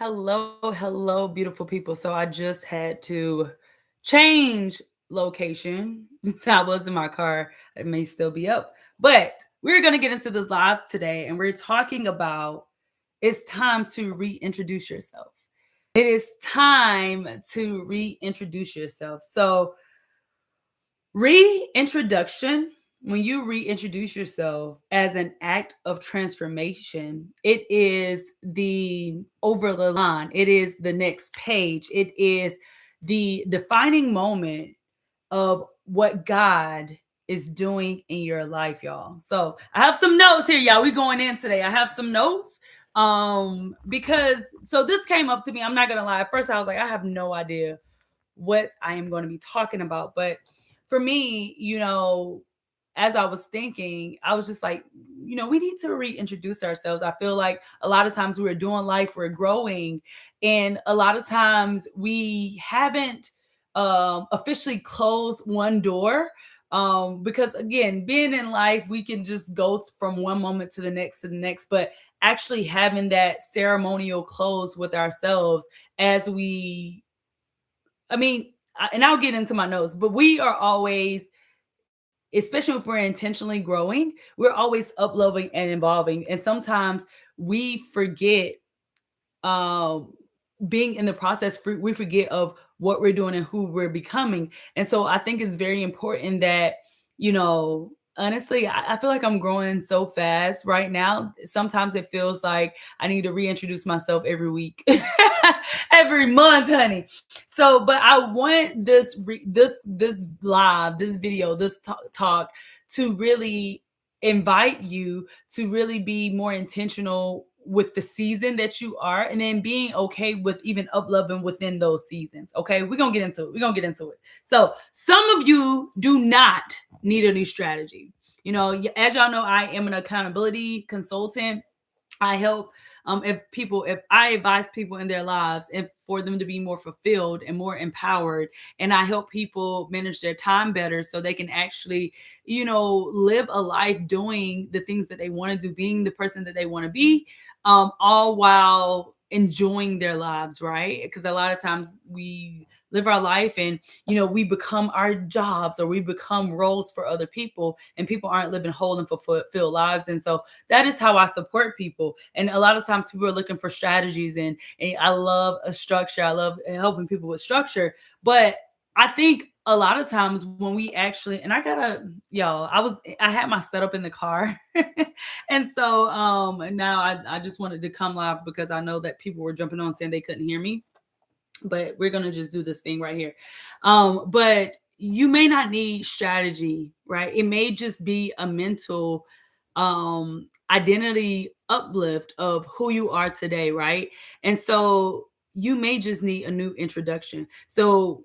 Hello, beautiful people. So I just had to change location. So I was in my car. It may still be up, but we're going to get into this live today and we're talking about it's time to reintroduce yourself. It is time to reintroduce yourself. So reintroduction, when you reintroduce yourself as an act of transformation, it is the over the line, it is the next page, it is the defining moment of what God is doing in your life, y'all. So I have some notes here, y'all. We going in today. I have some notes. Because so this came up to me. I'm not gonna lie. At first, I was like, I have no idea what I am going to be talking about. But for me, as I was thinking, I was just like, we need to reintroduce ourselves. I feel like a lot of times we're doing life, we're growing, and a lot of times we haven't officially closed one door. Because again, being in life, we can just go from one moment to the next to the next, but actually having that ceremonial close with ourselves as we and I'll get into my notes, but we are always, especially if we're intentionally growing, we're always uploading and evolving. And sometimes we forget, um, being in the process, we forget of what we're doing and who we're becoming. And so I think it's very important that, honestly, I feel like I'm growing so fast right now. Sometimes it feels like I need to reintroduce myself every week, every month, honey. So, but I want this live, this video, this talk to really invite you to really be more intentional with the season that you are, and then being okay with even uploving within those seasons. Okay, we're gonna get into it. So some of you do not need a new strategy. As y'all know, I am an accountability consultant. I help, if I advise people in their lives and for them to be more fulfilled and more empowered, and I help people manage their time better so they can actually, live a life doing the things that they want to do, being the person that they want to be, all while enjoying their lives, right? Because a lot of times we live our life and we become our jobs, or we become roles for other people, and people aren't living whole and fulfilled lives. And so that is how I support people. And a lot of times people are looking for strategies, and I love a structure. I love helping people with structure. But I think a lot of times when we actually, and I had my setup in the car. And so now I just wanted to come live because I know that people were jumping on saying they couldn't hear me. But we're gonna just do this thing right here. But you may not need strategy, right? It may just be a mental identity uplift of who you are today, right? And so you may just need a new introduction. So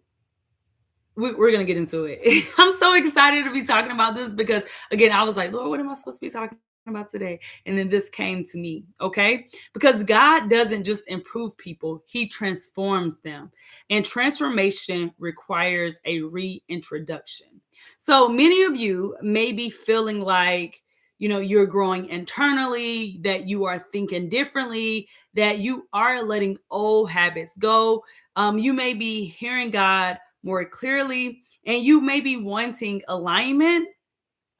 we're gonna get into it. I'm so excited to be talking about this because, again, I was like, Lord, what am I supposed to be talking about today? And then this came to me, okay? Because God doesn't just improve people, He transforms them. And transformation requires a reintroduction. So many of you may be feeling like, you're growing internally, that you are thinking differently, that you are letting old habits go. You may be hearing God more clearly, and you may be wanting alignment,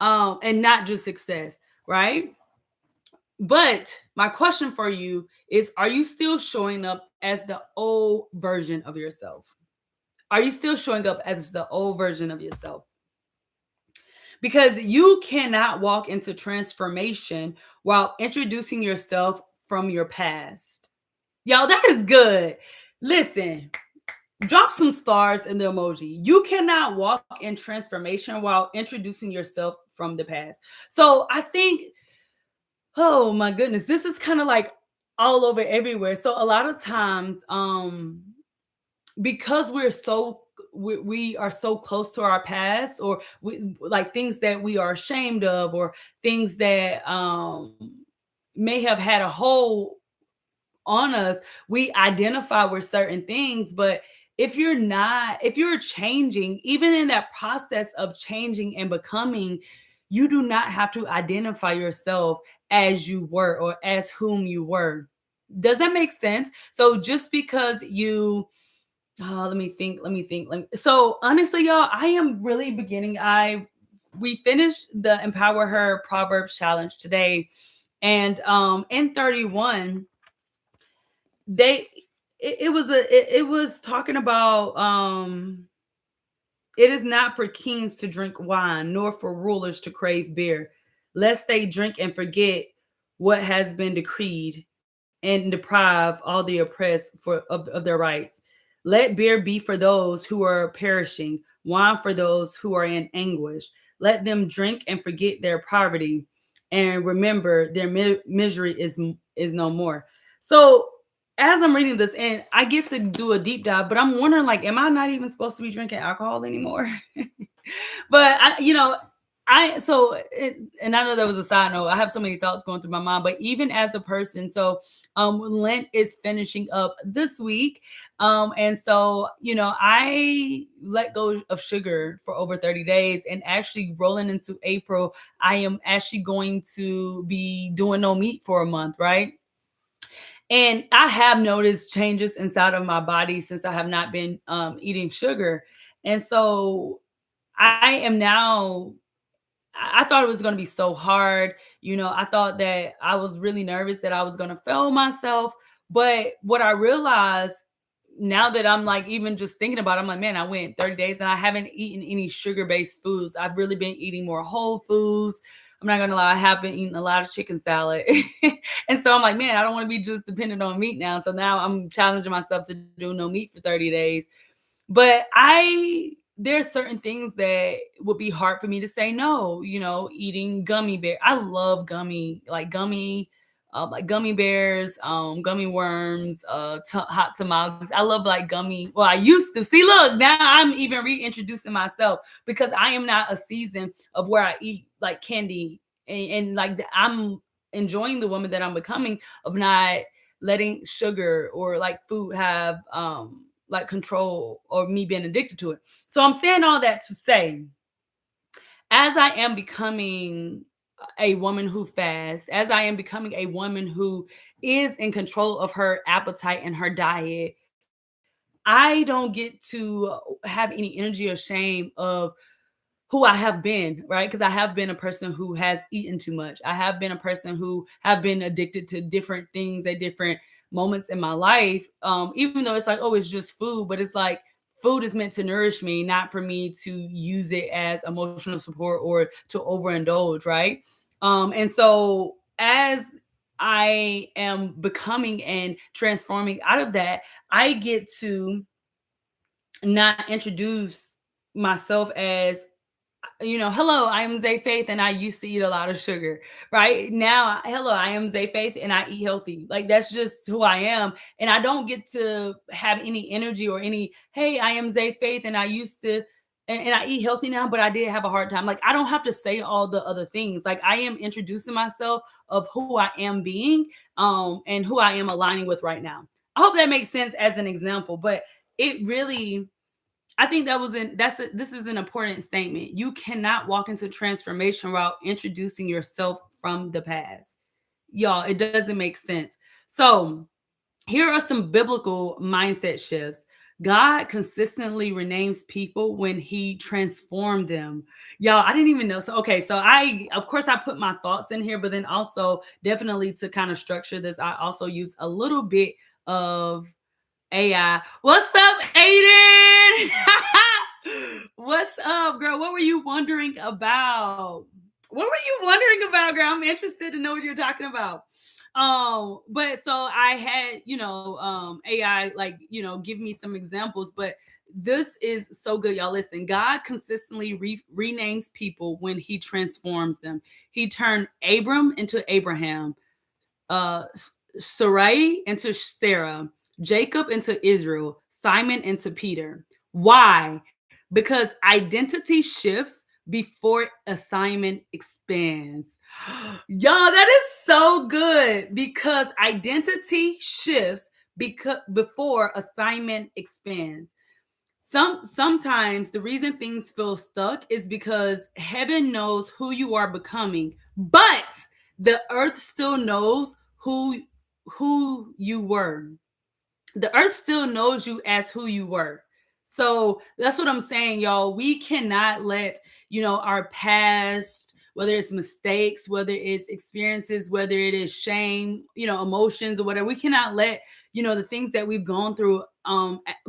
and not just success, right? But my question for you is, are you still showing up as the old version of yourself? Are you still showing up as the old version of yourself? Because you cannot walk into transformation while introducing yourself from your past. Y'all, that is good. Listen, drop some stars in the emoji. You cannot walk in transformation while introducing yourself from the past. So I think, oh my goodness, this is kind of like all over everywhere. So a lot of times, because we are so close to our past, or like things that we are ashamed of, or things that may have had a hold on us, we identify with certain things. But if you're changing, even in that process of changing and becoming, you do not have to identify yourself as you were or as whom you were. Does that make sense? So just because you let me think, so honestly, y'all, I am really beginning. I We finished the Empower Her Proverbs challenge today, and in 31, they it was talking about it is not for kings to drink wine, nor for rulers to crave beer, lest they drink and forget what has been decreed and deprive all the oppressed of their rights. Let beer be for those who are perishing, wine for those who are in anguish. Let them drink and forget their poverty, and remember their misery is no more. So as I'm reading this, and I get to do a deep dive, but I'm wondering, like, am I not even supposed to be drinking alcohol anymore? But and I know that was a side note. I have so many thoughts going through my mind, but even as a person, so Lent is finishing up this week. And so, I let go of sugar for over 30 days, and actually rolling into April, I am actually going to be doing no meat for a month, right? And I have noticed changes inside of my body since I have not been eating sugar. And so I am now, I thought it was going to be so hard. I thought that I was really nervous that I was going to fail myself. But what I realized now that I'm like, even just thinking about it, I'm like, man, I went 30 days and I haven't eaten any sugar based foods. I've really been eating more whole foods. I'm not going to lie, I have been eating a lot of chicken salad. And so I'm like, man, I don't want to be just dependent on meat now. So now I'm challenging myself to do no meat for 30 days. But there's certain things that would be hard for me to say no. Eating gummy bear. I love like gummy bears, gummy worms, hot tamales. I love like gummy. Well, I used to. See, look, now I'm even reintroducing myself because I am not a season of where I eat like candy, and like I'm enjoying the woman that I'm becoming, of not letting sugar or like food have like control or me being addicted to it. So I'm saying all that to say, as I am becoming a woman who fasts, as I am becoming a woman who is in control of her appetite and her diet, I don't get to have any energy or shame of who I have been, right? Because I have been a person who has eaten too much. I have been a person who have been addicted to different things at different moments in my life. Even though it's like, oh, it's just food, but it's like food is meant to nourish me, not for me to use it as emotional support or to overindulge, right? And so as I am becoming and transforming out of that, I get to not introduce myself as, hello, I am Zay Faith and I used to eat a lot of sugar. Right now, hello, I am Zay Faith and I eat healthy. Like, that's just who I am. And I don't get to have any energy or any, hey, I am Zay Faith and I used to, and I eat healthy now, but I did have a hard time. Like, I don't have to say all the other things. Like, I am introducing myself of who I am being, and who I am aligning with right now. I hope that makes sense as an example, but it really, I think this is an important statement. You cannot walk into transformation without introducing yourself from the past. Y'all, it doesn't make sense. So, here are some biblical mindset shifts. God consistently renames people when he transformed them. Y'all, I didn't even know. So, okay, so of course, I put my thoughts in here, but then also definitely to kind of structure this, I also use a little bit of AI. What's up, Aiden? What's up, girl? What were you wondering about? What were you wondering about, girl? I'm interested to know what you're talking about. But so I had, AI, like, give me some examples, but this is so good, y'all. Listen, God consistently renames people when he transforms them. He turned Abram into Abraham, uh Sarai into Sarah, Jacob into Israel, Simon into Peter. Why? Because identity shifts before assignment expands. Y'all, that is so good, because identity shifts before assignment expands. Sometimes the reason things feel stuck is because heaven knows who you are becoming, but the earth still knows who who you were. The earth still knows you as who you were. So that's what I'm saying, y'all. We cannot let, our past, whether it's mistakes, whether it's experiences, whether it is shame, emotions or whatever, we cannot let, the things that we've gone through,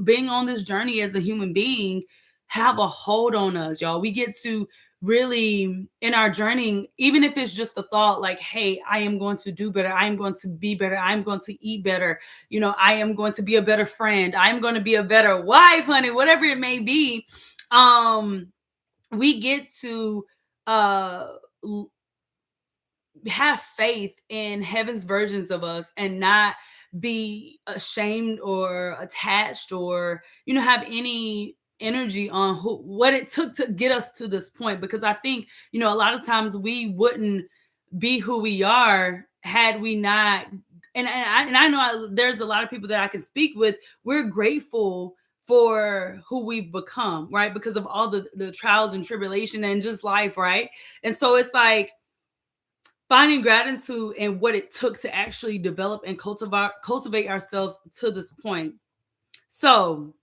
being on this journey as a human being, have a hold on us, y'all. We get to really, in our journey, even if it's just a thought like, hey, I am going to do better, I am going to be better, I'm going to eat better, I am going to be a better friend, I'm going to be a better wife, honey, whatever it may be. We get to uh have faith in heaven's versions of us and not be ashamed or attached or have any energy on what it took to get us to this point, because I think a lot of times we wouldn't be who we are had we not. And I know there's a lot of people that I can speak with. We're grateful for who we've become, right? Because of all the trials and tribulation and just life, right? And so it's like finding gratitude in what it took to actually develop and cultivate ourselves to this point. So,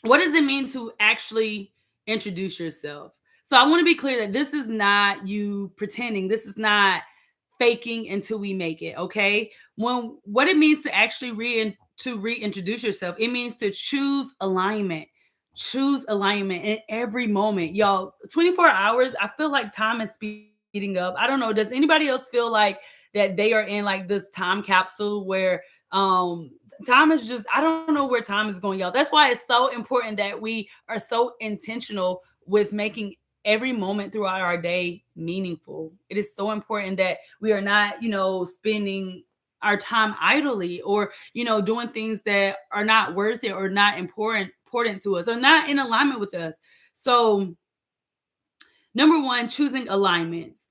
what does it mean to actually introduce yourself? So, I want to be clear that this is not you pretending. This is not faking until we make it. Okay, when what it means to actually reintroduce yourself, it means to choose alignment. Choose alignment in every moment, y'all. 24 hours. I feel like time is speeding up. I don't know. Does anybody else feel like that they are in like this time capsule where time is just, I don't know where time is going, y'all. That's why it's so important that we are so intentional with making every moment throughout our day meaningful. It is so important that we are not, spending our time idly or, doing things that are not worth it or not important to us or not in alignment with us. So, number one, choosing alignments.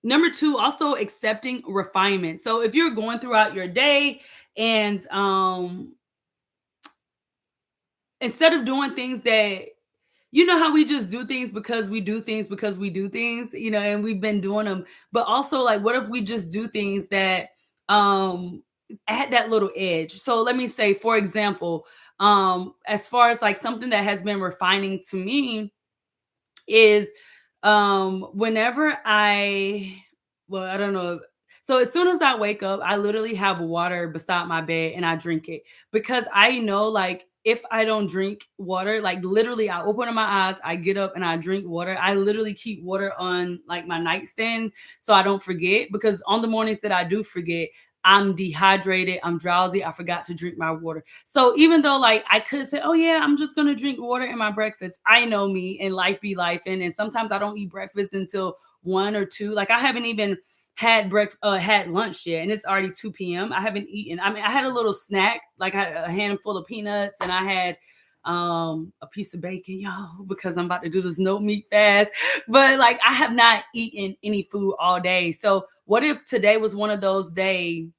Number two, also accepting refinement. So if you're going throughout your day and instead of doing things that, how we just do things because we do things because we do things, and we've been doing them. But also, like, what if we just do things that um add that little edge? So let me say, for example, as far as like something that has been refining to me is whenever I don't know. So as soon as I wake up, I literally have water beside my bed and I drink it because I know, like, if I don't drink water, like literally I open up my eyes, I get up and I drink water. I literally keep water on like my nightstand so I don't forget, because on the mornings that I do forget, I'm dehydrated, I'm drowsy, I forgot to drink my water. So even though like I could say, oh yeah, I'm just gonna drink water in my breakfast, I know me and life be life, and sometimes I don't eat breakfast until 1 or 2. Like I haven't even had lunch yet, and it's already 2 p.m. I haven't eaten. I mean, I had a little snack, like I had a handful of peanuts, and I had a piece of bacon, y'all, because I'm about to do this no meat fast. But like I have not eaten any food all day. So what if today was one of those days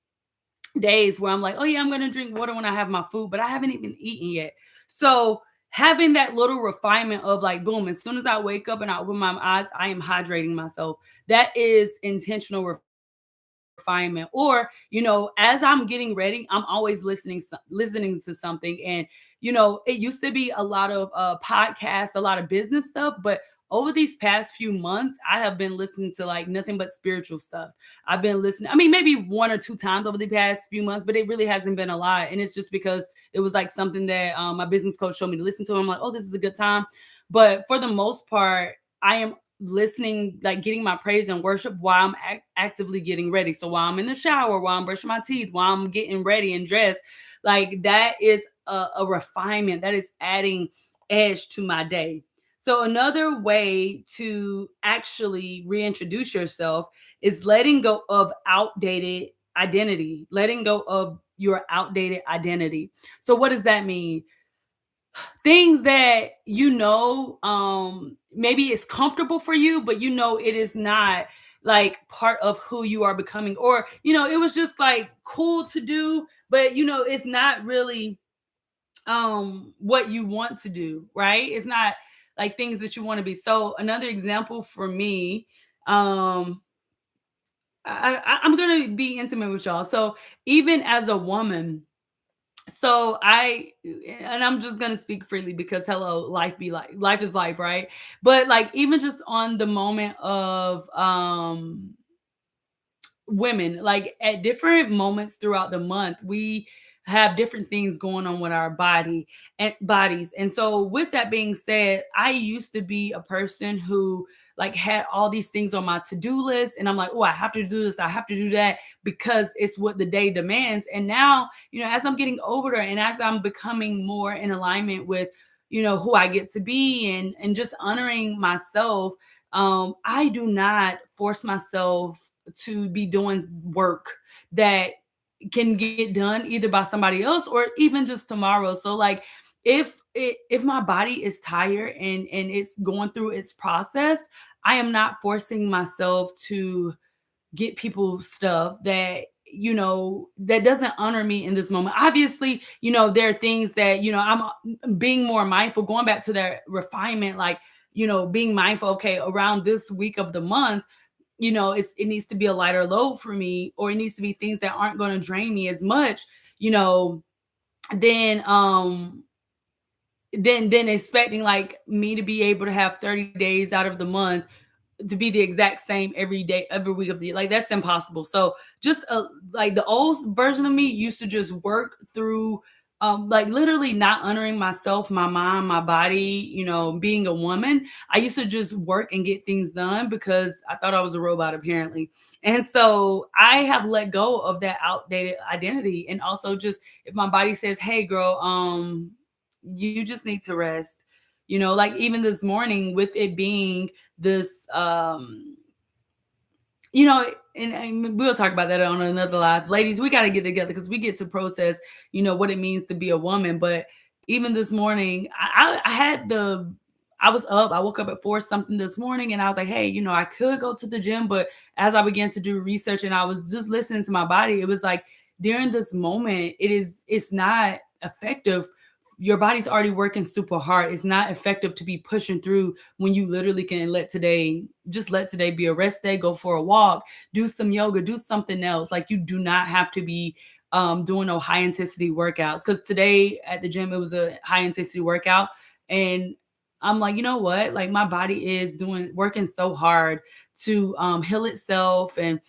where I'm like, oh yeah, I'm gonna drink water when I have my food, but I haven't even eaten yet. So having that little refinement of like, boom, as soon as I wake up and I open my eyes, I am hydrating myself. That is intentional refinement. Or as I'm getting ready, I'm always listening to something. And it used to be a lot of podcasts, a lot of business stuff, but over these past few months, I have been listening to like nothing but spiritual stuff. I've been listening, I mean, maybe 1 or 2 times over the past few months, but it really hasn't been a lot. And it's just because it was like something that my business coach showed me to listen to. I'm like, oh, this is a good time. But for the most part, I am listening, like getting my praise and worship while I'm actively getting ready. So while I'm in the shower, while I'm brushing my teeth, while I'm getting ready and dressed, like that is a refinement that is adding edge to my day. So another way to actually reintroduce yourself is letting go of outdated identity, letting go of your outdated identity. So what does that mean? Things that maybe it's comfortable for you, but it is not like part of who you are becoming, or it was just like cool to do, but it's not really what you want to do, right? It's not like things that you want to be. So another example for me, um I'm gonna be intimate with y'all. So even as a woman, so and I'm just gonna speak freely because hello, life be like life is life, right? But like even just on the moment of women, like at different moments throughout the month we have different things going on with our bodies. And so with that being said, I used to be a person who like had all these things on my to-do list, and I'm like, oh, I have to do this, I have to do that, because it's what the day demands. And now, as I'm getting older and as I'm becoming more in alignment with who I get to be, and just honoring myself, I do not force myself to be doing work that can get done either by somebody else or even just tomorrow. So like if my body is tired and it's going through its process, I am not forcing myself to get people stuff that that doesn't honor me in this moment. Obviously, there are things that I'm being more mindful, going back to that refinement, like being mindful, okay, around this week of the month, it needs to be a lighter load for me, or it needs to be things that aren't going to drain me as much, you know, then then expecting like me to be able to have 30 days out of the month to be the exact same every day, every week of the year. Like that's impossible. So just like the old version of me used to just work through like literally not honoring myself, my mind, my body, being a woman. I used to just work and get things done because I thought I was a robot apparently. And so I have let go of that outdated identity. And also just if my body says, hey girl, you just need to rest. Like even this morning with it being this and we'll talk about that on another live. Ladies, we got to get together because we get to process what it means to be a woman. But even this morning I was up, I woke up at 4 something this morning, and I was like, hey, I could go to the gym. But as I began to do research and I was just listening to my body, it was like during this moment it's not effective. Your body's already working super hard. It's not effective to be pushing through when you literally can let today be a rest day. Go for a walk, do some yoga, do something else. Like you do not have to be doing no high intensity workouts, because today at the gym it was a high intensity workout, and I'm like, you know what, like my body is working so hard to heal itself and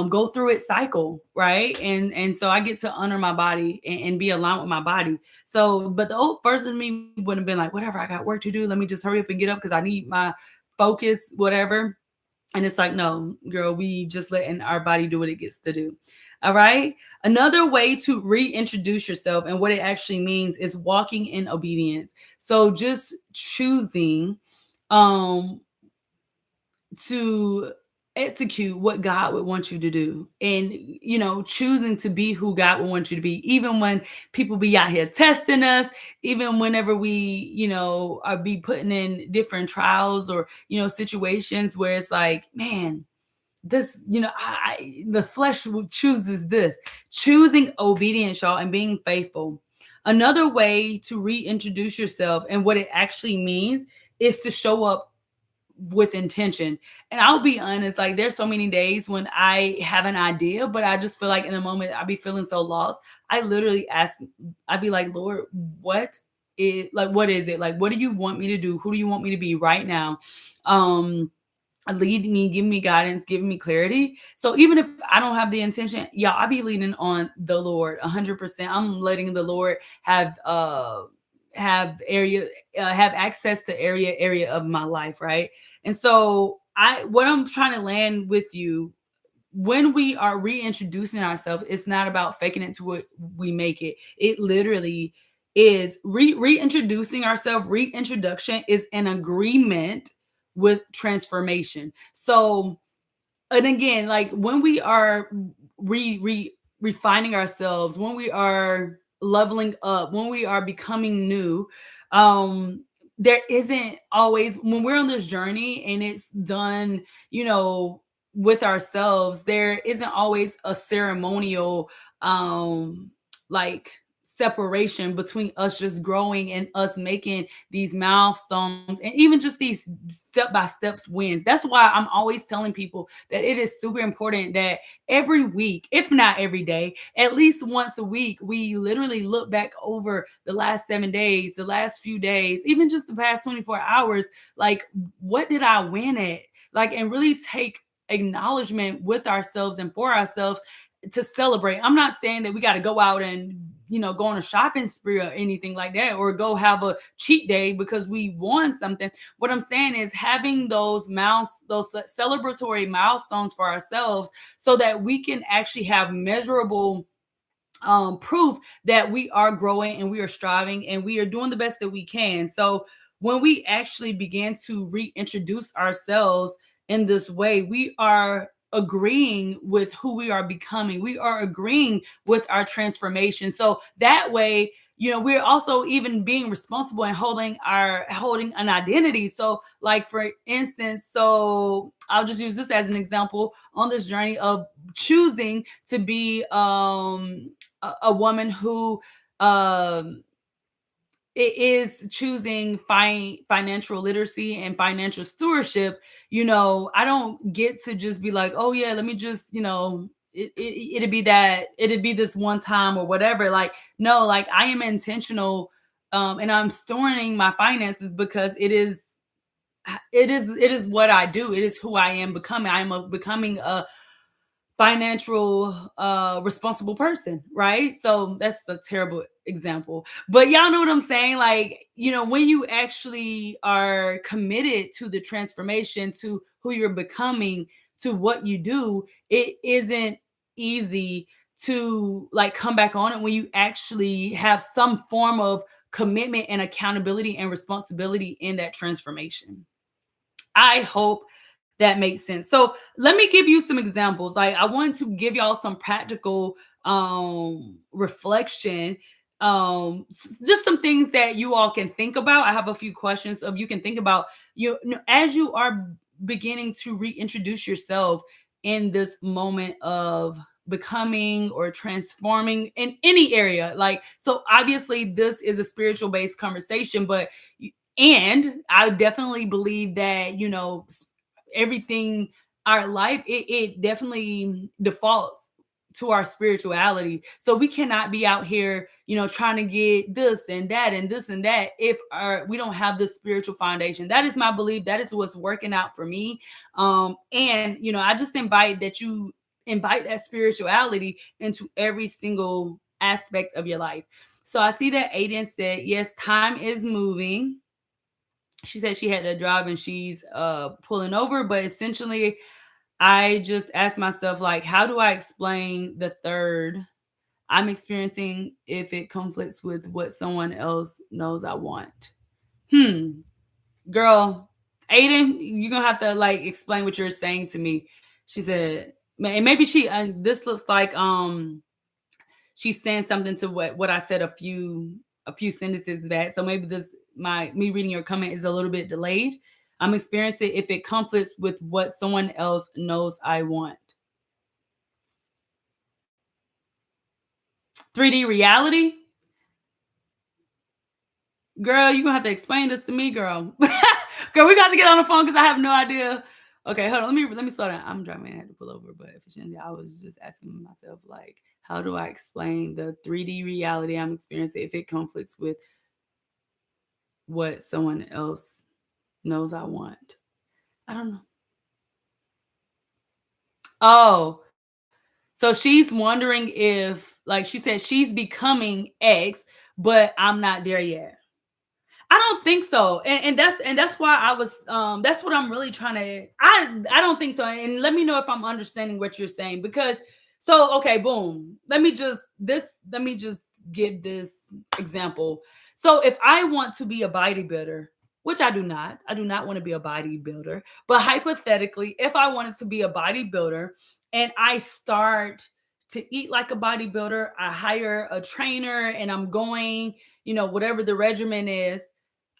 go through its cycle, right? And so I get to honor my body and be aligned with my body. So, but the old version of me would have been like, whatever, I got work to do. Let me just hurry up and get up because I need my focus, whatever. And it's like, no, girl, we just letting our body do what it gets to do. All right. Another way to reintroduce yourself and what it actually means is walking in obedience. So just choosing um to execute what God would want you to do, and choosing to be who God would want you to be, even when people be out here testing us, even whenever we are be putting in different trials or situations where it's like, man, this the flesh chooses this. Choosing obedience, y'all, and being faithful. Another way to reintroduce yourself and what it actually means is to show up with intention. And I'll be honest, like there's so many days when I have an idea, but I just feel like in the moment I be feeling so lost. I literally I'd be like, Lord, what is it? Like, what do you want me to do? Who do you want me to be right now? Lead me, give me guidance, give me clarity. So even if I don't have the intention, yeah, I be leaning on the Lord 100%. I'm letting the Lord have access to area of my life, right? And so what I'm trying to land with you, when we are reintroducing ourselves, it's not about faking it to what we make it. It literally is reintroducing ourselves. Reintroduction is an agreement with transformation. So, and again, like when we are refining ourselves, when we are leveling up, when we are becoming new, there isn't always, when we're on this journey and it's done, with ourselves, there isn't always a ceremonial like separation between us just growing and us making these milestones and even just these step by steps wins. That's why I'm always telling people that it is super important that every week, if not every day, at least once a week, we literally look back over the last 7 days, the last few days, even just the past 24 hours. Like, what did I win at? Like, and really take acknowledgement with ourselves and for ourselves to celebrate. I'm not saying that we got to go out and go on a shopping spree or anything like that, or go have a cheat day because we won something. What I'm saying is having those celebratory milestones for ourselves, so that we can actually have measurable proof that we are growing and we are striving and we are doing the best that we can. So when we actually begin to reintroduce ourselves in this way, we are agreeing with who we are becoming. We are agreeing with our transformation. So that way, we're also even being responsible and holding an identity. So, like, for instance, so I'll just use this as an example on this journey of choosing to be a woman who um is choosing financial literacy and financial stewardship. I don't get to just be like, oh yeah, let me just, it'd be this one time or whatever. Like, no, like, I am intentional, and I'm storing my finances because it is what I do. It is who I am becoming. I am becoming a financial responsible person, right? So that's a terrible example, but y'all know what I'm saying. Like, when you actually are committed to the transformation, to who you're becoming, to what you do, it isn't easy to like come back on it when you actually have some form of commitment and accountability and responsibility in that transformation. I hope that makes sense. So let me give you some examples. Like, I want to give y'all some practical reflection. Just some things that you all can think about. I have a few questions of you can think about as you are beginning to reintroduce yourself in this moment of becoming or transforming in any area. Like, so obviously this is a spiritual based conversation, but and I definitely believe that, everything, our life, it definitely defaults to our spirituality. So we cannot be out here, trying to get this and that and this and that if we don't have this spiritual foundation. That is my belief. That is what's working out for me. And I just invite that you invite that spirituality into every single aspect of your life. So I see that Aiden said, yes, time is moving. She said she had to drive and she's pulling over, but essentially I just asked myself, like, how do I explain the third I'm experiencing if it conflicts with what someone else knows I want? Girl, Aiden, you're gonna have to like explain what you're saying to me. She said, and maybe this looks like she's saying something to what I said a few sentences back. So maybe me reading your comment is a little bit delayed. I'm experiencing if it conflicts with what someone else knows I want. 3D reality? Girl, you're gonna have to explain this to me, girl. Girl, we got to get on the phone because I have no idea. Okay, hold on. Let me slow down. I'm driving. I had to pull over, but efficiently, I was just asking myself, like, how do I explain the 3D reality I'm experiencing if it conflicts with what someone else knows I want? I don't know. Oh, so she's wondering if, like, she said she's becoming X, but I'm not there yet. I don't think so. And that's why I was that's what I'm really trying to I don't think so. And let me know if I'm understanding what you're saying, because so okay, boom. Let me just give this example. So if I want to be a bodybuilder, which I do not want to be a bodybuilder, but hypothetically, if I wanted to be a bodybuilder and I start to eat like a bodybuilder, I hire a trainer and I'm going, whatever the regimen is,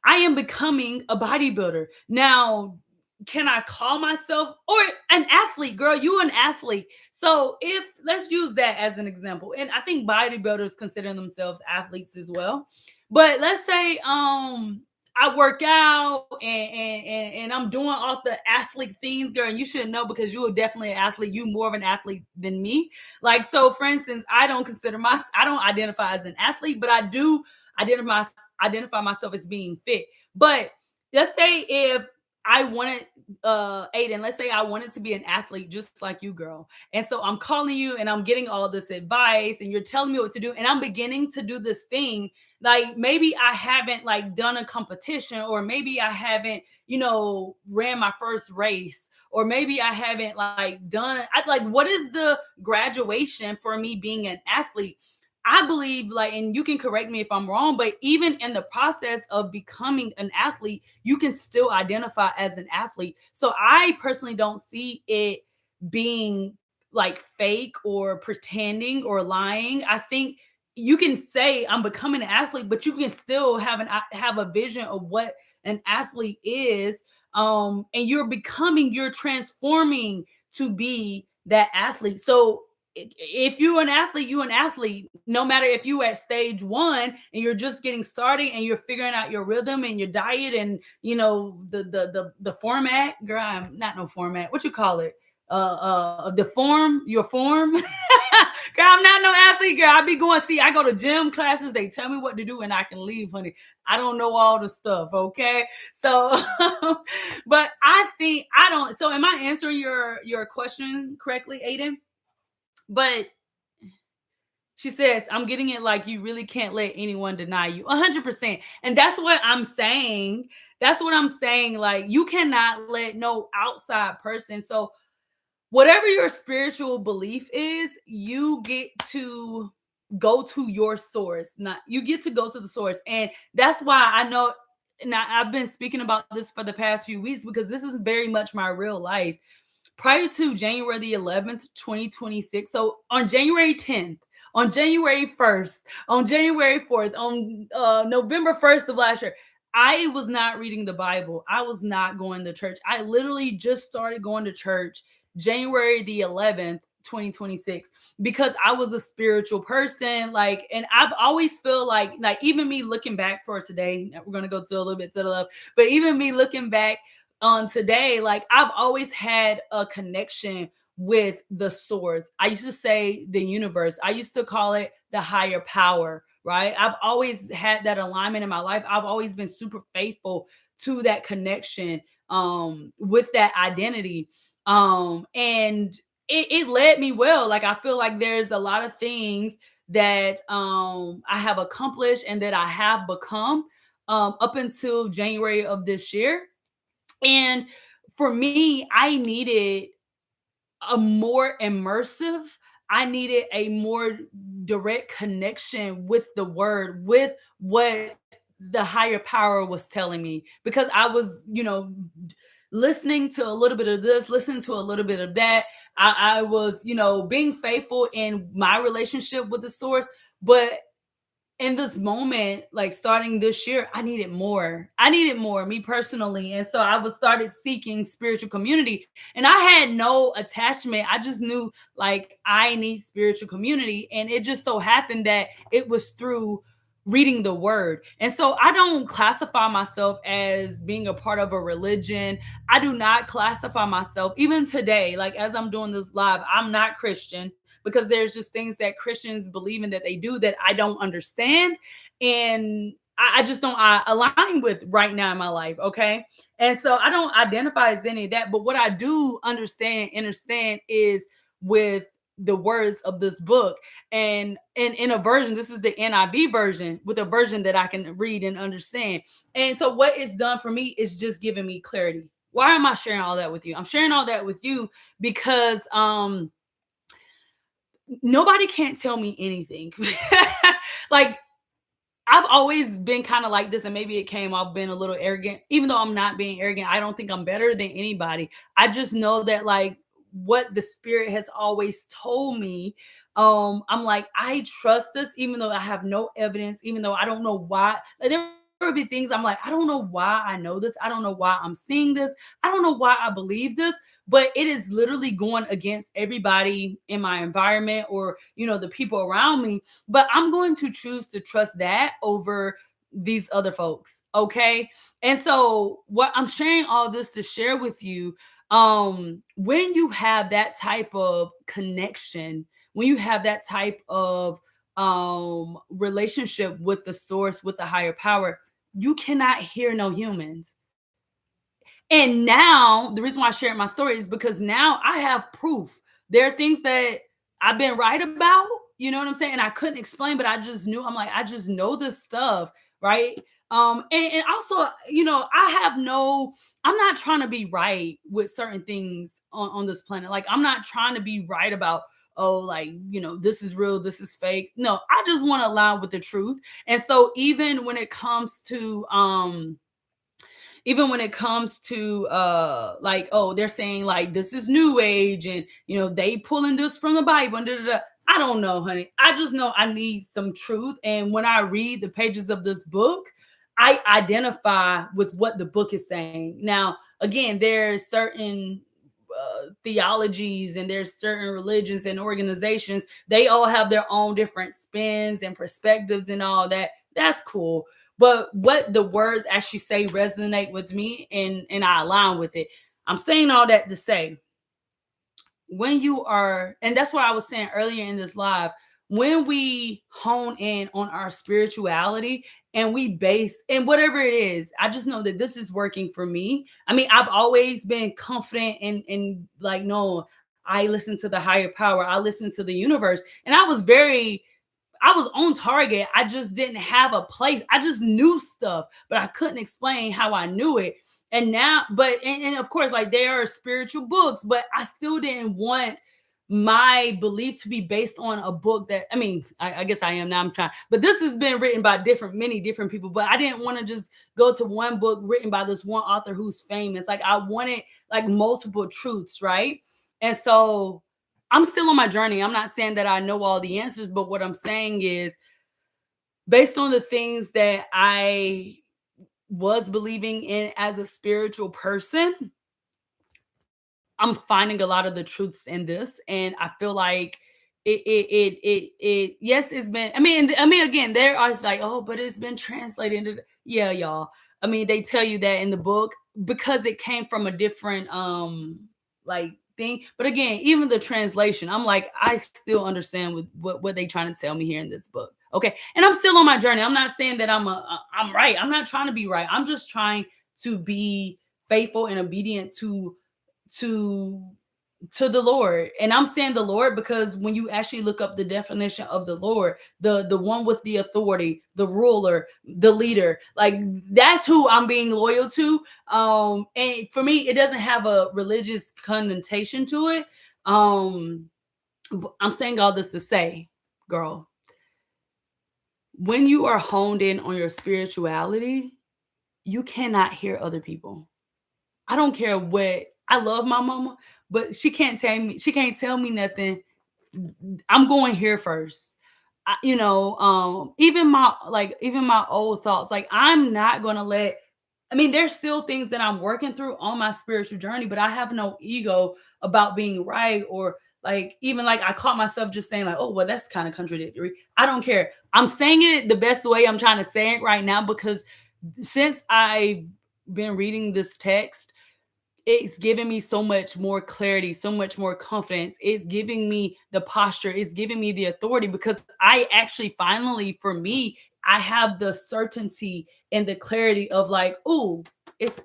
I am becoming a bodybuilder. Now, can I call myself or an athlete, girl? You an athlete. So if let's use that as an example. And I think bodybuilders consider themselves athletes as well. But let's say I work out and I'm doing all the athlete things, girl, and you should know because you are definitely an athlete. You more of an athlete than me. Like, so for instance, I don't identify as an athlete, but I do identify identify myself as being fit. But let's say if I wanted Aiden, let's say I wanted to be an athlete just like you, girl. And so I'm calling you and I'm getting all this advice and you're telling me what to do. And I'm beginning to do this thing. Like maybe I haven't like done a competition, or maybe I haven't, ran my first race, or maybe I haven't like done I like what is the graduation for me being an athlete? I believe, like, and you can correct me if I'm wrong, but even in the process of becoming an athlete, you can still identify as an athlete. So I personally don't see it being like fake or pretending or lying. I think you can say I'm becoming an athlete, but you can still have a vision of what an athlete is. And you're transforming to be that athlete. So if you're an athlete, you're an athlete. No matter if you at stage one and you're just getting started and you're figuring out your rhythm and your diet and the format, girl, I'm not no format. What you call it? The form, your form. Girl, I'm not no athlete, girl. I be going, see, I go to gym classes, they tell me what to do and I can leave, honey. I don't know all the stuff, okay? So but I think I don't. So am I answering your question correctly, Aiden? But she says, I'm getting it, like you really can't let anyone deny you. 100%. And that's what I'm saying. That's what I'm saying. Like, you cannot let no outside person. So, whatever your spiritual belief is, you get to go to your source. Not you get to go to the source. And that's why I know, and I've been speaking about this for the past few weeks because this is very much my real life. Prior to January the 11th, 2026. So on January 10th, on January 1st, on January 4th, on November 1st of last year, I was not reading the Bible. I was not going to church. I literally just started going to church January the 11th, 2026, because I was a spiritual person. Like, and I've always feel like even me looking back for today, we're going to go to a little bit to the left, but even me looking back on today, like I've always had a connection with the source. I used to say the universe. I used to call it the higher power, right? I've always had that alignment in my life. I've always been super faithful to that connection with that identity. And it led me well. Like I feel like there's a lot of things that I have accomplished and that I have become up until January of this year. And for me, I needed a more immersive, I needed a more direct connection with the word, with what the higher power was telling me, because I was, listening to a little bit of this, listening to a little bit of that. I was, being faithful in my relationship with the source. But in this moment, like starting this year, I needed more. I needed more, me personally. And so I was started seeking spiritual community. And I had no attachment. I just knew like I need spiritual community. And it just so happened that it was through reading the word. And so I don't classify myself as being a part of a religion. I do not classify myself, even today, like as I'm doing this live, I'm not Christian, because there's just things that Christians believe in that they do that I don't understand. And I just don't align with right now in my life. Okay. And so I don't identify as any of that. But what I do understand is with the words of this book. And in a version, this is the NIV version, with a version that I can read and understand. And so what it's done for me is just giving me clarity. Why am I sharing all that with you? I'm sharing all that with you because nobody can't tell me anything. Like I've always been kind of like this, and maybe it came off being a little arrogant, even though I'm not being arrogant. I don't think I'm better than anybody. I just know that like what the spirit has always told me, I'm like, I trust this, even though I have no evidence, even though I don't know why. Like, there would be things I'm like, I don't know why I know this. I don't know why I'm seeing this. I don't know why I believe this, but it is literally going against everybody in my environment or, the people around me. But I'm going to choose to trust that over these other folks. Okay. And so, what I'm sharing all this to share with you, when you have that type of connection, when you have that type of relationship with the source, with the higher power, you cannot hear no humans. And now the reason why I shared my story is because now I have proof. There are things that I've been right about, you know what I'm saying? And I couldn't explain, but I just knew. I'm like, I just know this stuff, right? And also, I have no, I'm not trying to be right with certain things on this planet. Like, I'm not trying to be right about, oh, like, this is real, this is fake. No, I just want to align with the truth. And so even when it comes to like, oh, they're saying like this is new age, and they pulling this from the Bible and da, da, da. I don't know, honey. I just know I need some truth, and when I read the pages of this book, I identify with what the book is saying. Now, again, there's certain theologies, and there's certain religions and organizations, they all have their own different spins and perspectives and all that. That's cool, but what the words actually say resonate with me, and I align with it. I'm saying all that to say, when you are, and that's what I was saying earlier in this live, when we hone in on our spirituality and we base, and whatever it is, I just know that this is working for me. I mean, I've always been confident and like, no, I listen to the higher power, I listen to the universe, and I was on target. I just didn't have a place. I just knew stuff, but I couldn't explain how I knew it. And now, and of course, like, there are spiritual books, but I still didn't want my belief to be based on a book that, I mean, I guess I am now. I'm trying, but this has been written by many different people. But I didn't want to just go to one book written by this one author who's famous. Like, I wanted like multiple truths, right? And so I'm still on my journey. I'm not saying that I know all the answers, but what I'm saying is, based on the things that I was believing in as a spiritual person, I'm finding a lot of the truths in this, and I feel like yes, it's been. I mean, again, there are like, oh, but it's been translated into. Yeah, y'all. I mean, they tell you that in the book because it came from a different like thing. But again, even the translation, I'm like, I still understand with what they trying to tell me here in this book. Okay, and I'm still on my journey. I'm not saying that I'm right. I'm not trying to be right. I'm just trying to be faithful and obedient to the Lord. And I'm saying the Lord because when you actually look up the definition of the Lord, the one with the authority, the ruler, the leader, like, that's who I'm being loyal to. And for me, it doesn't have a religious connotation to it. I'm saying all this to say, girl, when you are honed in on your spirituality, you cannot hear other people. I don't care what, I love my mama, but she can't tell me nothing. I'm going here first. Even my old thoughts, like, I'm not gonna let, I mean, there's still things that I'm working through on my spiritual journey, but I have no ego about being right, or like, even like, I caught myself just saying like, oh, well, that's kind of contradictory. I don't care. I'm saying it the best way I'm trying to say it right now, because since I've been reading this text, it's giving me so much more clarity, so much more confidence. It's giving me the posture, it's giving me the authority, because I actually finally, for me, I have the certainty and the clarity of like, oh, it's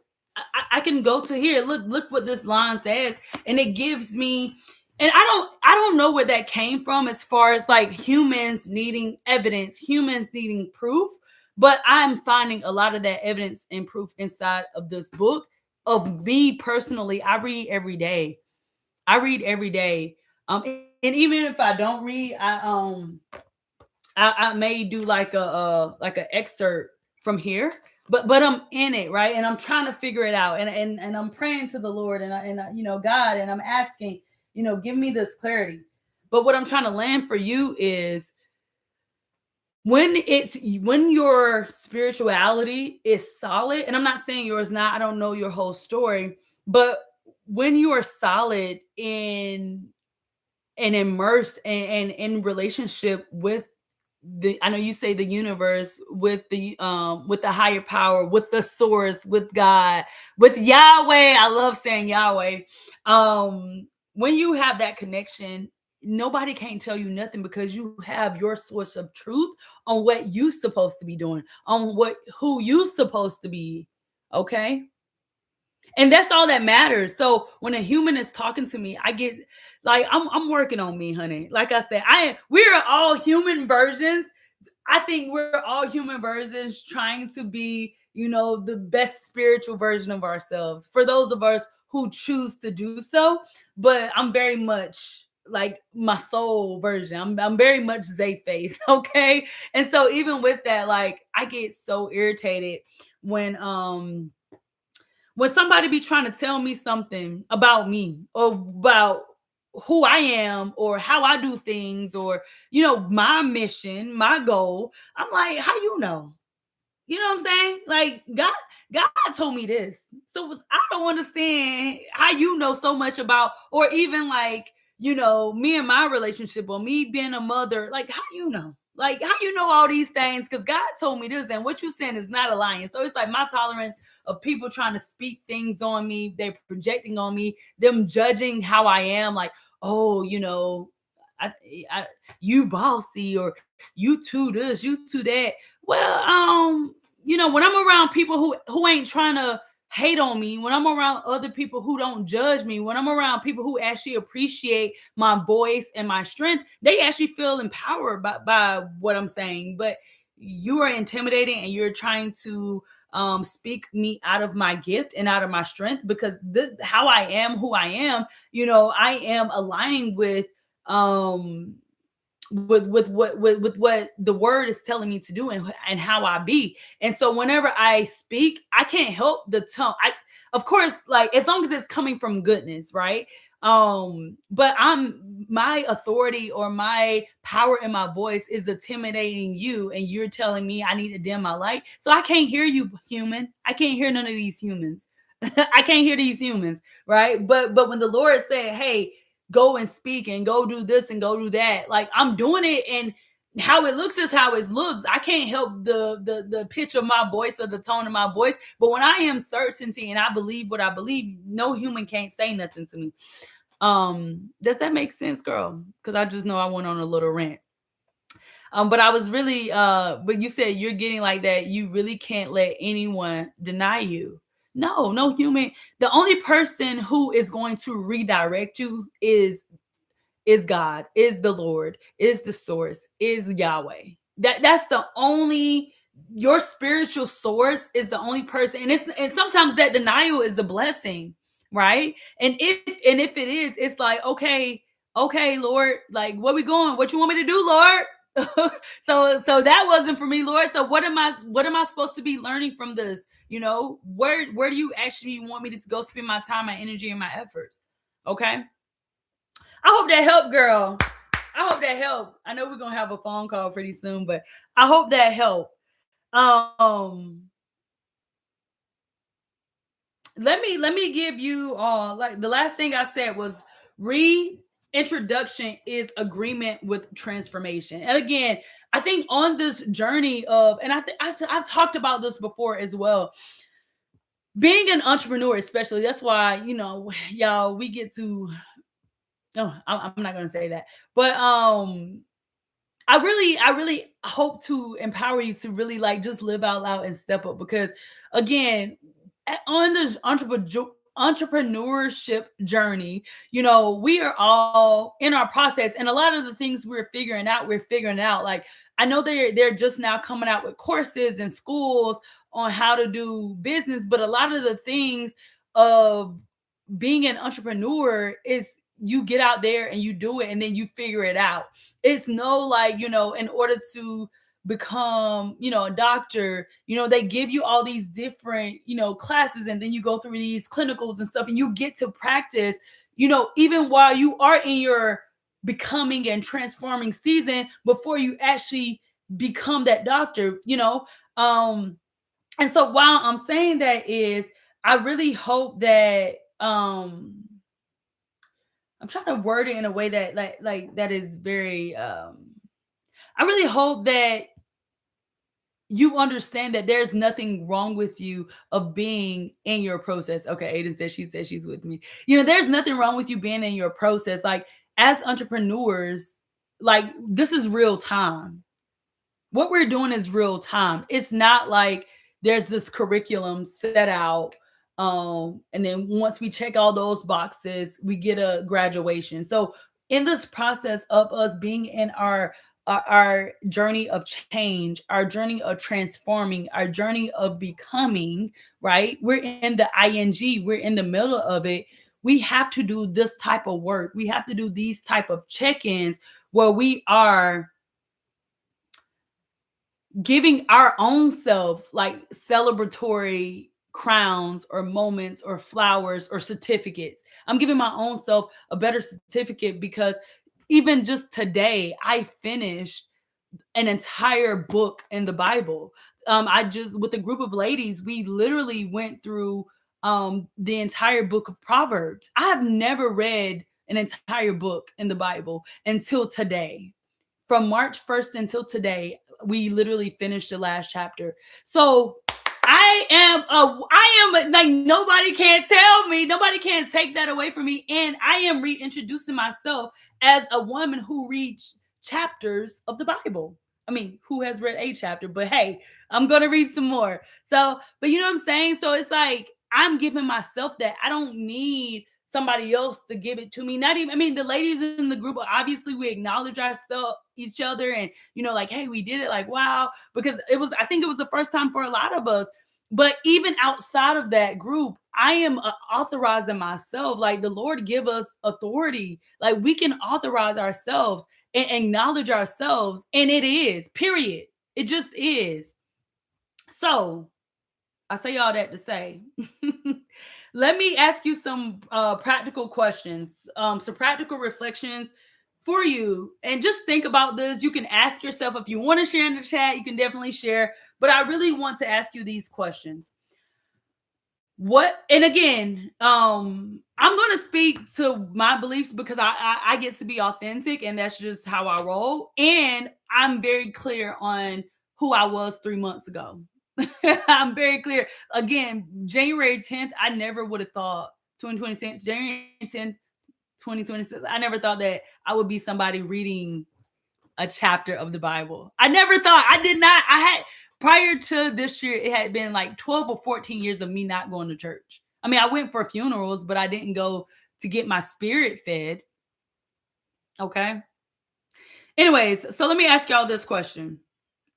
I can go to here. Look what this line says. And it gives me, and I don't know where that came from, as far as like humans needing evidence, humans needing proof. But I'm finding a lot of that evidence and proof inside of this book. Of me personally, I read every day. I read every day. And even if I don't read, I may do like an excerpt from here, but I'm in it, right? And I'm trying to figure it out, and I'm praying to the Lord, and God, and I'm asking, give me this clarity. But what I'm trying to land for you is, when your spirituality is solid, and I'm not saying yours not, I don't know your whole story, but when you are solid in and immersed and in relationship with the, I know you say the universe, with the higher power, with the source, with God, with Yahweh. I love saying Yahweh. When you have that connection, nobody can't tell you nothing because you have your source of truth on what you supposed to be doing, on what who you supposed to be. Okay, and that's all that matters. So when a human is talking to me, I get like I'm working on me, honey. Like I said, we are all human versions. I think we're all human versions trying to be, the best spiritual version of ourselves for those of us who choose to do so. But I'm very much like my soul version. I'm very much Zay Faith, okay? And so even with that, like I get so irritated when somebody be trying to tell me something about me or about who I am or how I do things or my mission, my goal. I'm like, how you know? You know what I'm saying? Like God told me this. So I don't understand how you know so much about, or even like, me and my relationship or me being a mother, like how you know? Like how you know all these things? Because God told me this, and what you saying is not a lying. So it's like my tolerance of people trying to speak things on me, they're projecting on me, them judging how I am, like, oh, I, I you bossy or you too this, you too that. Well, when I'm around people who ain't trying to hate on me, when I'm around other people who don't judge me, when I'm around people who actually appreciate my voice and my strength, they actually feel empowered by what I'm saying. But you are intimidating and you're trying to speak me out of my gift and out of my strength because how I am, who I am, I am aligning um with what the word is telling me to do and how I be. And so whenever I speak, I can't help the tone. I Of course, like as long as it's coming from goodness, right? But my authority or my power in my voice is intimidating you, and you're telling me I need to dim my light. So I can't hear you, human. I can't hear none of these humans. I can't hear these humans, right? But when the Lord said, hey, go and speak and go do this and go do that, like I'm doing it, and how it looks is how it looks. I can't help the pitch of my voice or the tone of my voice. But when I am certainty and I believe what I believe, no human can't say nothing to me. Does that make sense, girl? Because I just know I went on a little rant. But I was really but you said you're getting like that, you really can't let anyone deny you. No human. The only person who is going to redirect you is God, is the Lord, is the source, is Yahweh. That's the only, your spiritual source is the only person. And sometimes that denial is a blessing, right? And if it is, it's like, okay, Lord, like what we going? What you want me to do, Lord? So that wasn't for me, Lord. So what am I supposed to be learning from this? Where do you actually want me to go spend my time, my energy, and my efforts? Okay. I hope that helped, girl. I hope that helped. I know we're gonna have a phone call pretty soon, but I hope that helped. Um, let me give you like the last thing I said was reintroduction is agreement with transformation. And again, I think on this journey of, and I've talked about this before as well. Being an entrepreneur, especially, that's why y'all, we get to. No, I'm not gonna say that, but I really hope to empower you to really like just live out loud and step up because again, on this entrepreneurship journey, we are all in our process, and a lot of the things we're figuring out. Like I know they're just now coming out with courses and schools on how to do business, but a lot of the things of being an entrepreneur is you get out there and you do it and then you figure it out. It's no like, in order to become, a doctor, they give you all these different, classes, and then you go through these clinicals and stuff and you get to practice, even while you are in your becoming and transforming season before you actually become that doctor, you know. And so while I'm saying that is, I really hope that I'm trying to word it in a way that like that is very I really hope that you understand that there's nothing wrong with you of being in your process. Okay, Aiden says she's with me. You know, there's nothing wrong with you being in your process. Like as entrepreneurs, like this is real time. What we're doing is real time. It's not like there's this curriculum set out. And then once we check all those boxes, we get a graduation. So in this process of us being in our journey of change, our journey of transforming, our journey of becoming, right? We're in the ing, we're in the middle of it. We have to do this type of work. We have to do these type of check-ins where we are giving our own self like celebratory crowns or moments or flowers or certificates. I'm giving my own self a better certificate because even just today, I finished an entire book in the Bible. I just, with a group of ladies, we literally went through the entire book of Proverbs. I have never read an entire book in the Bible until today. From March 1st until today, we literally finished the last chapter. So I am like, nobody can tell me, nobody can take that away from me. And I am reintroducing myself as a woman who reads chapters of the Bible. I mean, who has read a chapter? But hey, I'm gonna read some more. So, but you know what I'm saying? So it's like I'm giving myself that. I don't need somebody else to give it to me. Not even, I mean, the ladies in the group, obviously we acknowledge ourselves, each other, and like, hey, we did it, like, wow, because it was, I think it was the first time for a lot of us. But even outside of that group, I am authorizing myself. Like the Lord give us authority. Like we can authorize ourselves and acknowledge ourselves. And it is, period. It just is. So I say all that to say, let me ask you some practical questions, some practical reflections for you. And just think about this. You can ask yourself if you want to share in the chat, you can definitely share. But I really want to ask you these questions. What, and again, I'm going to speak to my beliefs because I get to be authentic and that's just how I roll. And I'm very clear on who I was 3 months ago. I'm very clear. Again, January 10th, I never would have thought 2026, January 10th, 2026. I never thought that I would be somebody reading a chapter of the Bible. I never thought, I did not. I had, prior to this year, it had been like 12 or 14 years of me not going to church. I mean, I went for funerals, but I didn't go to get my spirit fed. Okay. Anyways, so let me ask y'all this question.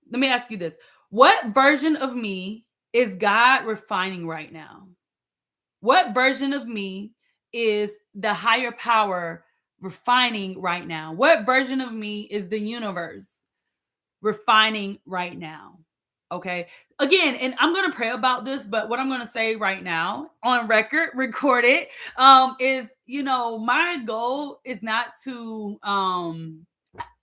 Let me ask you this. What version of me is God refining right now? What version of me is the higher power refining right now? What version of me is the universe refining right now? Okay. Again, and I'm going to pray about this, but what I'm going to say right now on record, record it, is, my goal is not to,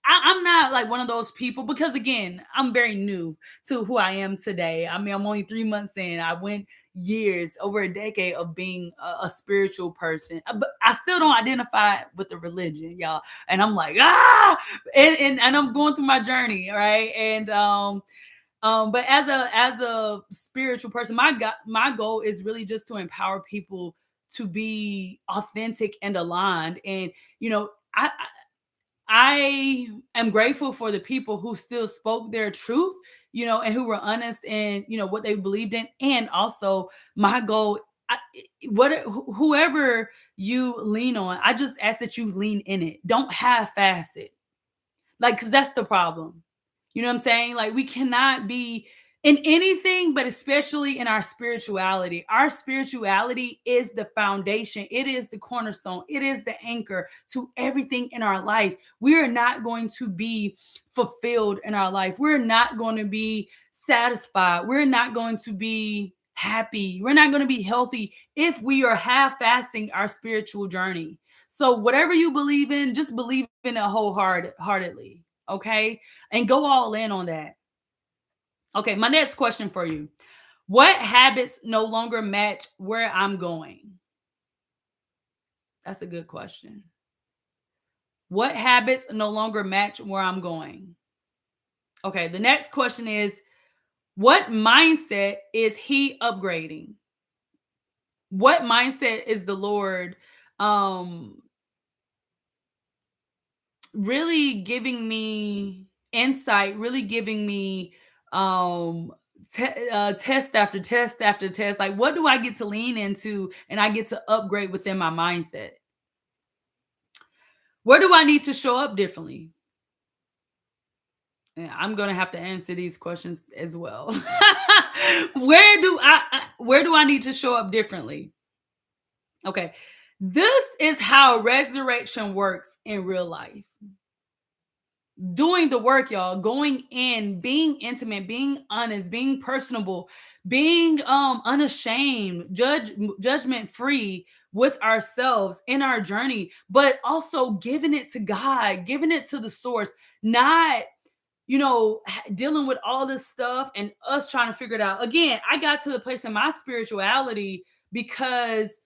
I'm not like one of those people because again, I'm very new to who I am today. I mean, I'm only 3 months in. I went years, over a decade of being a spiritual person, but I still don't identify with the religion, y'all. And I'm like, and I'm going through my journey, right? And but as a spiritual person, my goal is really just to empower people to be authentic and aligned. And I am grateful for the people who still spoke their truth, and who were honest in, what they believed in. And also my goal, whoever you lean on, I just ask that you lean in it. Don't half-ass it. Like, because that's the problem. You know what I'm saying? Like, we cannot be in anything, but especially in our spirituality. Our spirituality is the foundation, it is the cornerstone, it is the anchor to everything in our life. We are not going to be fulfilled in our life. We're not going to be satisfied. We're not going to be happy. We're not going to be healthy if we are half-assing our spiritual journey. So whatever you believe in, just believe in it wholeheartedly. Okay. And go all in on that. Okay. My next question for you: what habits no longer match where I'm going? That's a good question. What habits no longer match where I'm going? Okay. The next question is: what mindset is he upgrading? What mindset is the Lord um really giving me insight, really giving me um test after test after test? Like, what do I get to lean into and I get to upgrade within my mindset? Where do I need to show up differently? And I'm gonna have to answer these questions as well. Where do I need to show up differently? Okay. This is how resurrection works in real life. Doing the work, y'all, going in, being intimate, being honest, being personable, being unashamed, judgment free with ourselves in our journey, but also giving it to God, giving it to the source, not dealing with all this stuff and us trying to figure it out. Again, I got to the place in my spirituality because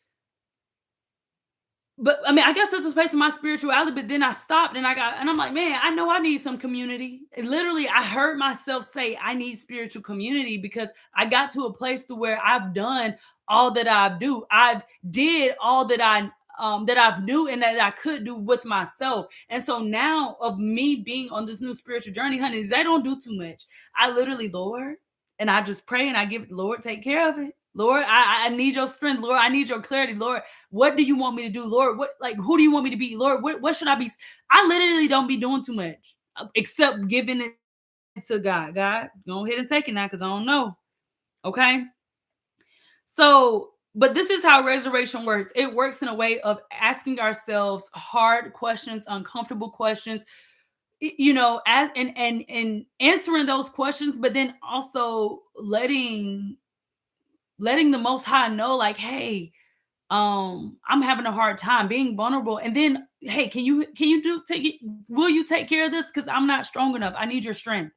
but I mean, I got to this place in my spirituality, but then I stopped and I'm like, man, I know I need some community. And literally, I heard myself say I need spiritual community because I got to a place to where I've done all that I've did all that I've knew and that I could do with myself. And so now of me being on this new spiritual journey, honey, I don't do too much. I literally, Lord, and I just pray and I give, Lord, take care of it. Lord, I need your strength. Lord, I need your clarity. Lord, what do you want me to do? Lord, who do you want me to be? Lord, what should I be? I literally don't be doing too much except giving it to God. God, go ahead and take it now because I don't know. Okay. So, but this is how resurrection works. It works in a way of asking ourselves hard questions, uncomfortable questions, and answering those questions, but then also letting the Most High know, like, hey, I'm having a hard time being vulnerable. And then, hey, can you do take it? Will you take care of this? Because I'm not strong enough. I need your strength.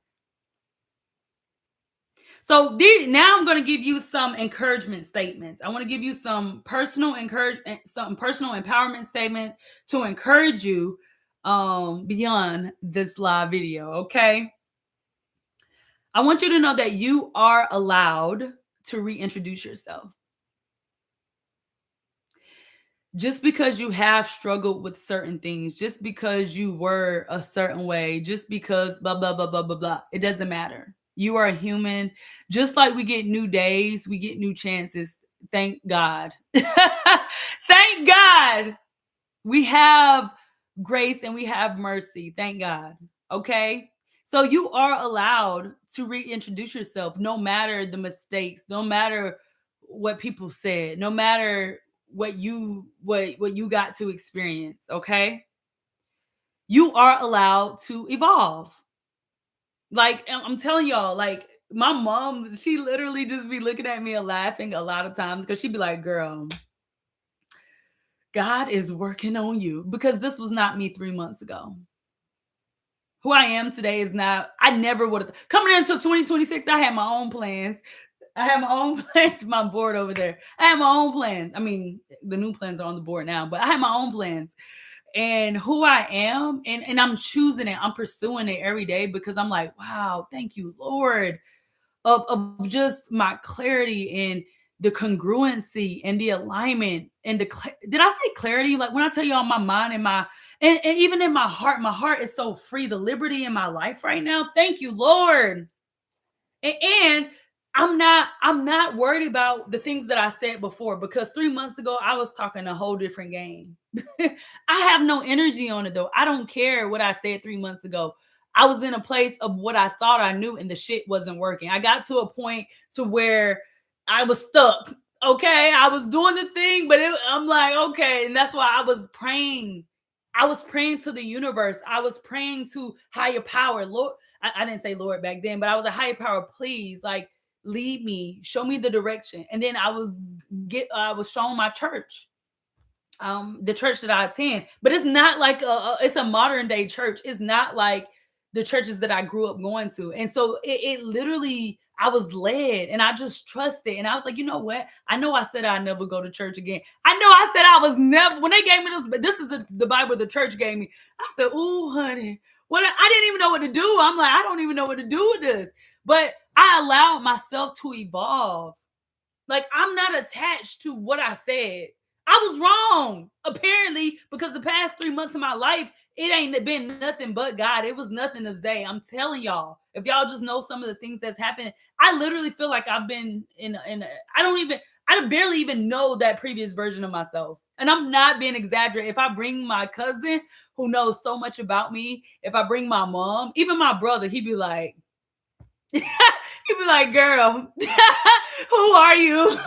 So now I'm going to give you some encouragement statements. I want to give you some personal empowerment statements to encourage you beyond this live video. Okay. I want you to know that you are allowed to reintroduce yourself. Just because you have struggled with certain things, just because you were a certain way, just because blah, blah, blah, blah, blah, blah, it doesn't matter. You are a human. Just like we get new days, we get new chances. Thank God. Thank God. We have grace and we have mercy. Thank God. Okay. So you are allowed to reintroduce yourself no matter the mistakes, no matter what people said, no matter what you got to experience. Okay. You are allowed to evolve. Like I'm telling y'all, like my mom, she literally just be looking at me and laughing a lot of times because she'd be like, girl, God is working on you, because this was not me 3 months ago. Who I am today is not, I never would have. Coming into 2026, I had my own plans. I have my own plans. My board over there. I have my own plans. I mean, the new plans are on the board now, but I have my own plans. And who I am, and I'm choosing it. I'm pursuing it every day because I'm like, wow, thank you, Lord, of just my clarity and the congruency and the alignment and did I say clarity? Like when I tell you on my mind and and even in my heart is so free. The liberty in my life right now. Thank you, Lord. And I'm not worried about the things that I said before, because 3 months ago I was talking a whole different game. I have no energy on it though. I don't care what I said 3 months ago. I was in a place of what I thought I knew and the shit wasn't working. I got to a point to where I was stuck. Okay. I was doing the thing, but I'm like, okay. And that's why I was praying. I was praying to the universe. I was praying to higher power. Lord, I didn't say Lord back then, but I was a higher power. Please, like, lead me, show me the direction. And then I was shown my church, the church that I attend. But it's not like it's a modern day church. It's not like the churches that I grew up going to. And so it literally, I was led and I just trusted. And I was like, you know what? I know I said I'd never go to church again. I know I said I was never, when they gave me this, but this is the Bible the church gave me. I said, ooh, honey, what? I didn't even know what to do. I'm like, I don't even know what to do with this. But I allowed myself to evolve. Like, I'm not attached to what I said. I was wrong, apparently, because the past 3 months of my life, it ain't been nothing but God. It was nothing of Zay. I'm telling y'all, if y'all just know some of the things that's happened, I literally feel like I've been I barely even know that previous version of myself. And I'm not being exaggerated. If I bring my cousin who knows so much about me, if I bring my mom, even my brother, he'd be like, he'd be like, girl, who are you?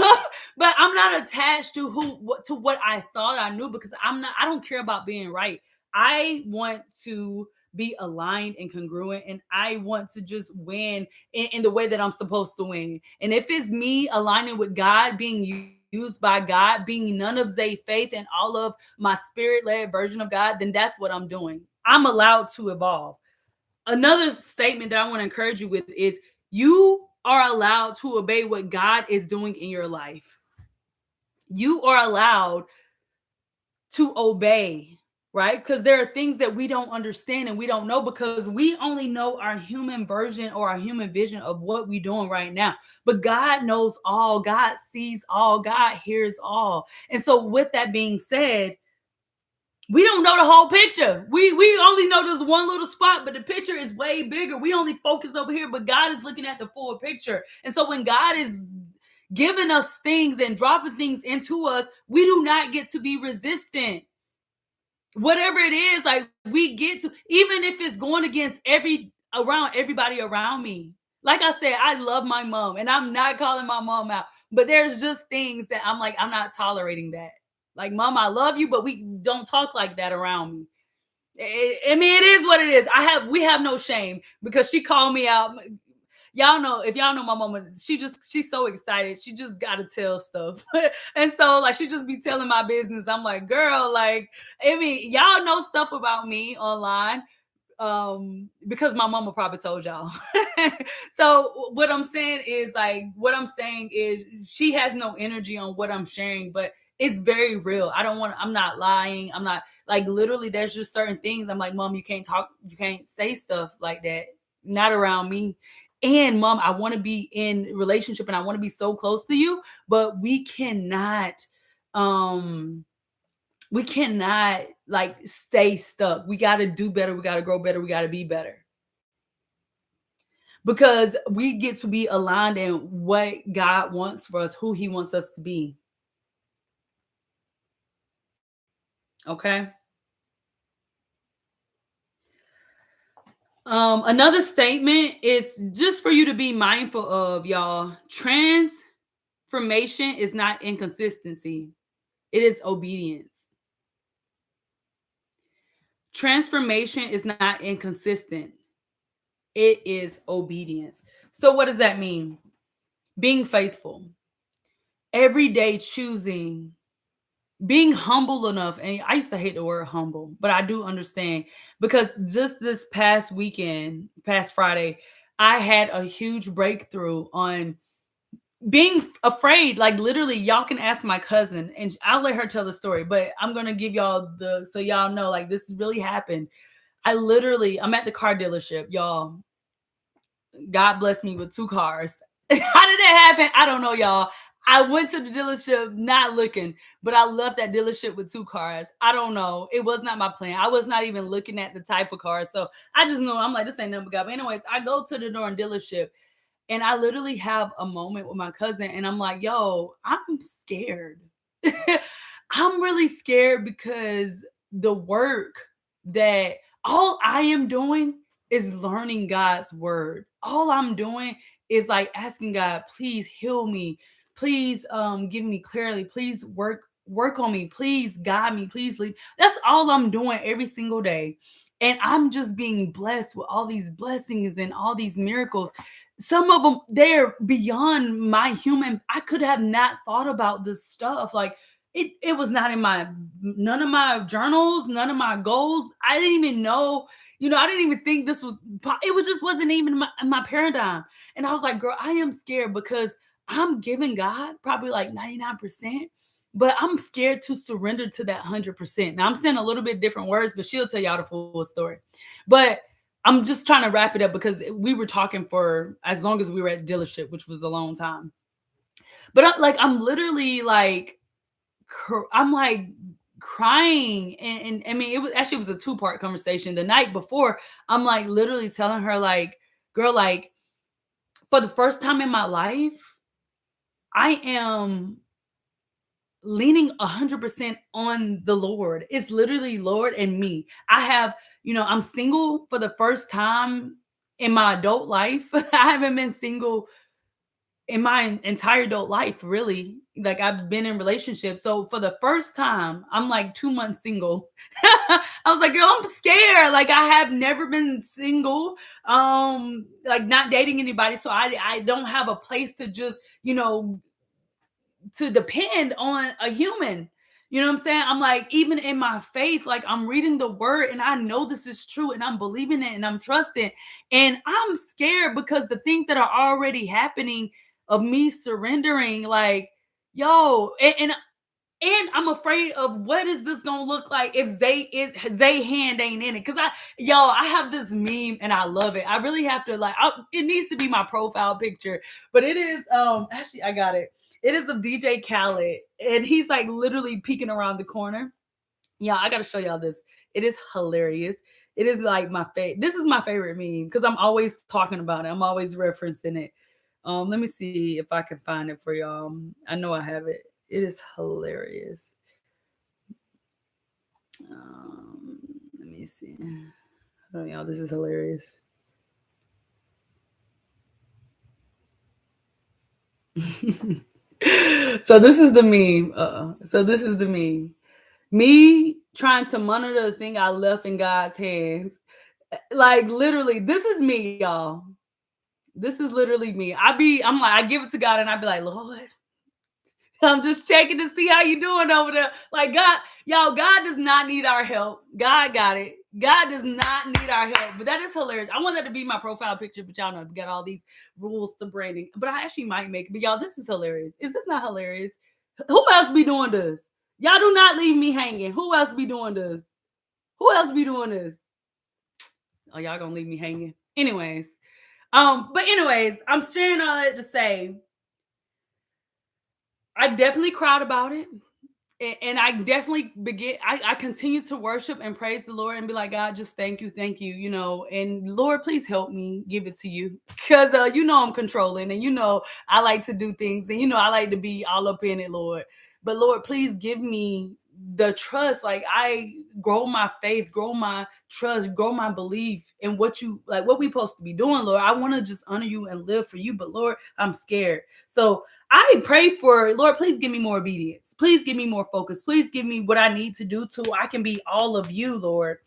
But I'm not attached to what I thought I knew, because I don't care about being right. I want to be aligned and congruent, and I want to just win in the way that I'm supposed to win. And if it's me aligning with God, being used by God, being none of Zay faith and all of my spirit-led version of God, then that's what I'm doing. I'm allowed to evolve. Another statement that I want to encourage you with is, you are allowed to obey what God is doing in your life. You are allowed to obey, right? Because there are things that we don't understand and we don't know, because we only know our human version or our human vision of what we're doing right now. But God knows all, God sees all, God hears all. And so with that being said, we don't know the whole picture. We only know this one little spot, but the picture is way bigger. We only focus over here, but God is looking at the full picture. And so when God is giving us things and dropping things into us, we do not get to be resistant. Whatever it is, like, we get to, even if it's going against everybody around me. Like I said, I love my mom, and I'm not calling my mom out, but there's just things that I'm like, I'm not tolerating that. Like, mom, I love you, but we don't talk like that around me. I mean, it is what it is. We have no shame, because she called me out. Y'all know, if y'all know my mama, she's so excited. She just got to tell stuff. And so, like, she just be telling my business. I'm like, girl, like, I mean, y'all know stuff about me online, because my mama probably told y'all. So what I'm saying is she has no energy on what I'm sharing, but it's very real. I'm not lying. I'm not, like, literally, there's just certain things I'm like, mom, you can't say stuff like that, not around me. And mom, I want to be in relationship and I want to be so close to you, but we cannot like stay stuck. We got to do better. We got to grow better. We got to be better, because we get to be aligned in what God wants for us, who he wants us to be. Okay. Another statement is just for you to be mindful of, y'all. Transformation is not inconsistency. It is obedience. Transformation is not inconsistent. It is obedience. So what does that mean? Being faithful. Every day choosing, being humble enough. And I used to hate the word humble, but I do understand, because just this past weekend, past Friday, I had a huge breakthrough on being afraid. Like, literally, y'all can ask my cousin and I'll let her tell the story, but I'm going to give y'all so y'all know, like, this really happened. I'm at the car dealership, y'all. God blessed me with 2 cars. How did that happen? I don't know, y'all. I went to the dealership not looking, but I left that dealership with 2 cars. I don't know. It was not my plan. I was not even looking at the type of car. So I just know, I'm like, this ain't nothing but God. But anyways, I go to the door in dealership, and I literally have a moment with my cousin, and I'm like, yo, I'm scared. I'm really scared, because the work that all I am doing is learning God's word. All I'm doing is like asking God, please heal me. Please give me clarity. Please work on me. Please guide me. Please lead. That's all I'm doing every single day. And I'm just being blessed with all these blessings and all these miracles. Some of them, they're beyond my human. I could have not thought about this stuff. Like, it was not in none of my journals, none of my goals. I didn't even know I didn't even think this was, it was just wasn't even my paradigm. And I was like, girl, I am scared because I'm giving God probably like 99%, but I'm scared to surrender to that 100%. Now I'm saying a little bit different words, but she'll tell y'all the full story. But I'm just trying to wrap it up because we were talking for as long as we were at the dealership, which was a long time. But I'm literally like, I'm like crying, and I mean, it was a two-part conversation. The night before, I'm like literally telling her like, girl, like for the first time in my life, I am leaning 100% on the Lord. It's literally Lord and me. I have, I'm single for the first time in my adult life. I haven't been single in my entire adult life, really. Like I've been in relationships. So for the first time, I'm like 2 months single. I was like, girl, I'm scared. Like I have never been single, like not dating anybody. So I don't have a place to just, to depend on a human. You know what I'm saying? I'm like, even in my faith, like I'm reading the word and I know this is true and I'm believing it and I'm trusting. And I'm scared because the things that are already happening of me surrendering, like, yo, and I'm afraid of what is this gonna look like if Zay hand ain't in it. Cause I have this meme and I love it. I really have to it needs to be my profile picture, but it is actually I got it. It is of DJ Khaled, and he's like literally peeking around the corner. Yeah, I gotta show y'all this. It is hilarious. It is like my favorite. This is my favorite meme because I'm always talking about it. I'm always referencing it. Let me see if I can find it for y'all. I know I have it. It is hilarious. Um, Let me see. Oh, y'all, this is hilarious. So this is the meme. So this is the meme. Me trying to monitor the thing I left in God's hands. Like literally, this is me, y'all. This is literally me. I'm like, I give it to God and I be like, Lord, I'm just checking to see how you doing over there. Like God, y'all, God does not need our help. God got it. God does not need our help. But that is hilarious. I want that to be my profile picture, but y'all know we got all these rules to branding. But I actually might make it. But y'all, this is hilarious. Is this not hilarious? Who else be doing this? Y'all do not leave me hanging. Who else be doing this? Who else be doing this? Oh, y'all gonna leave me hanging. Anyways, I'm sharing all that to say I definitely cried about it. And I definitely I continue to worship and praise the Lord and be like, God, just thank you, and Lord, please help me give it to you. Because I'm controlling, and I like to do things, and I like to be all up in it, Lord. But Lord, please give me the trust. Like I grow my faith, grow my trust, grow my belief in what we supposed to be doing, Lord. I want to just honor you and live for you, but Lord, I'm scared. So I pray for, Lord, please give me more obedience. Please give me more focus. Please give me what I need to do so I can be all of you, Lord.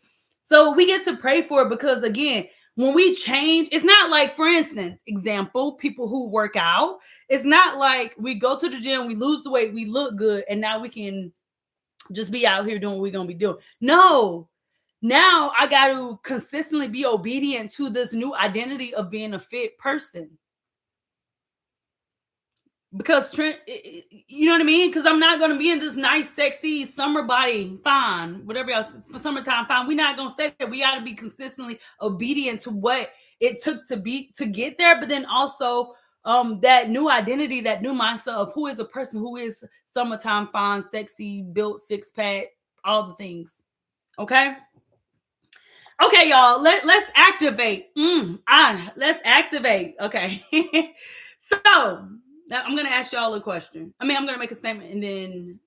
So we get to pray for it because, again, when we change, it's not like, for instance, example, people who work out, it's not like we go to the gym, we lose the weight, we look good, and now we can just be out here doing what we're going to be doing. No. Now I got to consistently be obedient to this new identity of being a fit person. Because Trent, you know what I mean? Because I'm not going to be in this nice, sexy summer body, fine, whatever else for summertime, fine. We're not going to stay there. We got to be consistently obedient to what it took to get there, but then also that new identity, that new mindset of who is a person who is summertime, fine, sexy, built, six pack, all the things. Okay. Okay, y'all. Let's activate. Let's activate. Okay. So I'm gonna ask y'all a question. I mean, I'm gonna make a statement and then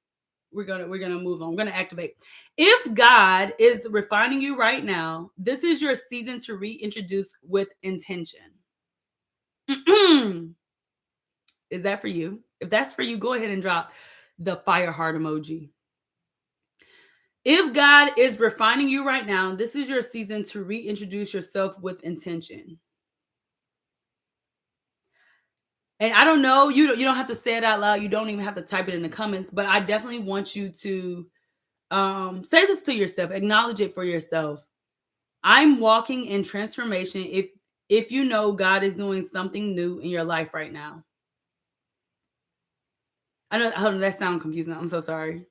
we're gonna move on. We're gonna activate. If God is refining you right now, this is your season to reintroduce with intention. Is that for you? If that's for you, go ahead and drop the fire heart emoji. If God is refining you right now, this is your season to reintroduce yourself with intention. And I don't know, you don't have to say it out loud. You don't even have to type it in the comments, but I definitely want you to say this to yourself, acknowledge it for yourself. I'm walking in transformation if you know God is doing something new in your life right now. I know, hold on, that sounds confusing. I'm so sorry.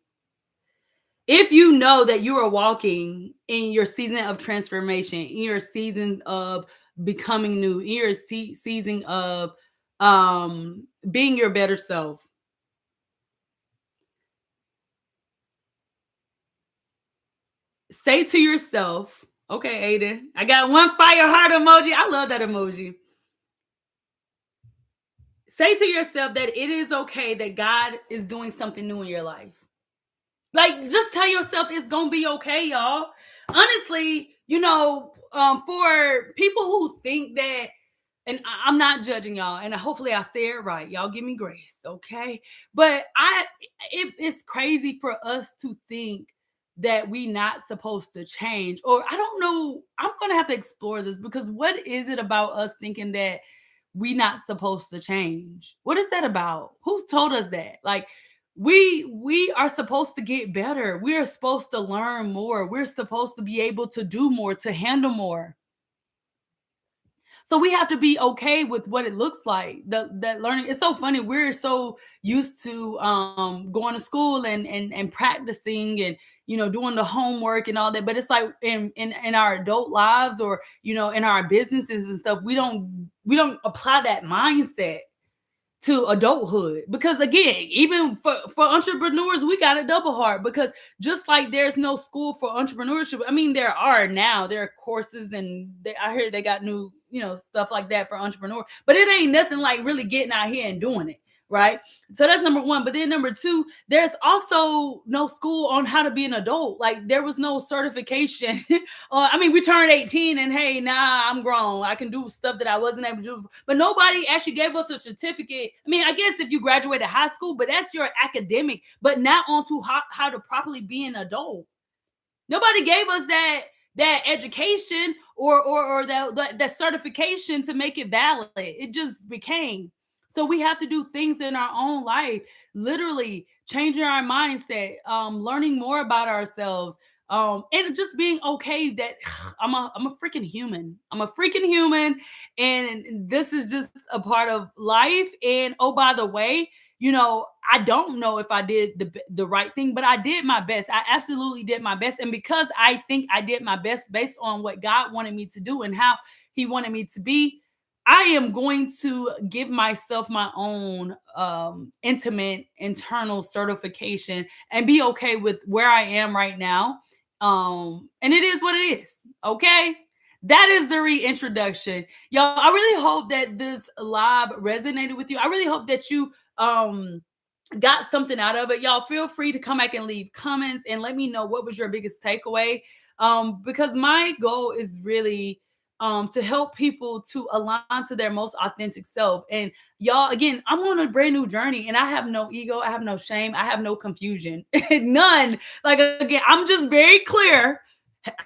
If you know that you are walking in your season of transformation, in your season of becoming new, in your season of being your better self, say to yourself, okay, Aiden, I got one fire heart emoji. I love that emoji. Say to yourself that it is okay that God is doing something new in your life. Like, just tell yourself it's gonna be okay, y'all. Honestly, for people who think that, and I'm not judging y'all, and hopefully I say it right. Y'all give me grace, okay? But it's crazy for us to think that we not supposed to change, or I don't know. I'm gonna have to explore this because what is it about us thinking that we not supposed to change? What is that about? Who told us that? Like, we are supposed to get better. We are supposed to learn more. We're supposed to be able to do more, to handle more. So we have to be okay with what it looks like. That learning. It's so funny. We're so used to going to school and practicing and doing the homework and all that. But it's like in our adult lives, or in our businesses and stuff, we don't apply that mindset to adulthood. Because again, even for entrepreneurs, we got a double hard, because just like there's no school for entrepreneurship. I mean, there are courses, and I heard they got new stuff like that for entrepreneurs, but it ain't nothing like really getting out here and doing it, right? So that's number one. But then number two, there's also no school on how to be an adult. Like, there was no certification. I mean, we turned 18 and hey, nah, I'm grown. I can do stuff that I wasn't able to do. But nobody actually gave us a certificate. I mean, I guess if you graduated high school, but that's your academic, but not onto how to properly be an adult. Nobody gave us that education or that certification to make it valid. It just became. So we have to do things in our own life, literally changing our mindset, learning more about ourselves, and just being okay that I'm a freaking human. I'm a freaking human, and this is just a part of life. And oh, by the way, I don't know if I did the right thing, but I did my best. I absolutely did my best. And because I think I did my best based on what God wanted me to do and how He wanted me to be, I am going to give myself my own intimate internal certification and be okay with where I am right now. And it is what it is. Okay. That is the reintroduction. Y'all, I really hope that this live resonated with you. I really hope that you got something out of it. Y'all, feel free to come back and leave comments and let me know what was your biggest takeaway. Because my goal is really to help people to align to their most authentic self. And y'all, again, I'm on a brand new journey, and I have no ego, I have no shame, I have no confusion. None. Like, again, I'm just very clear.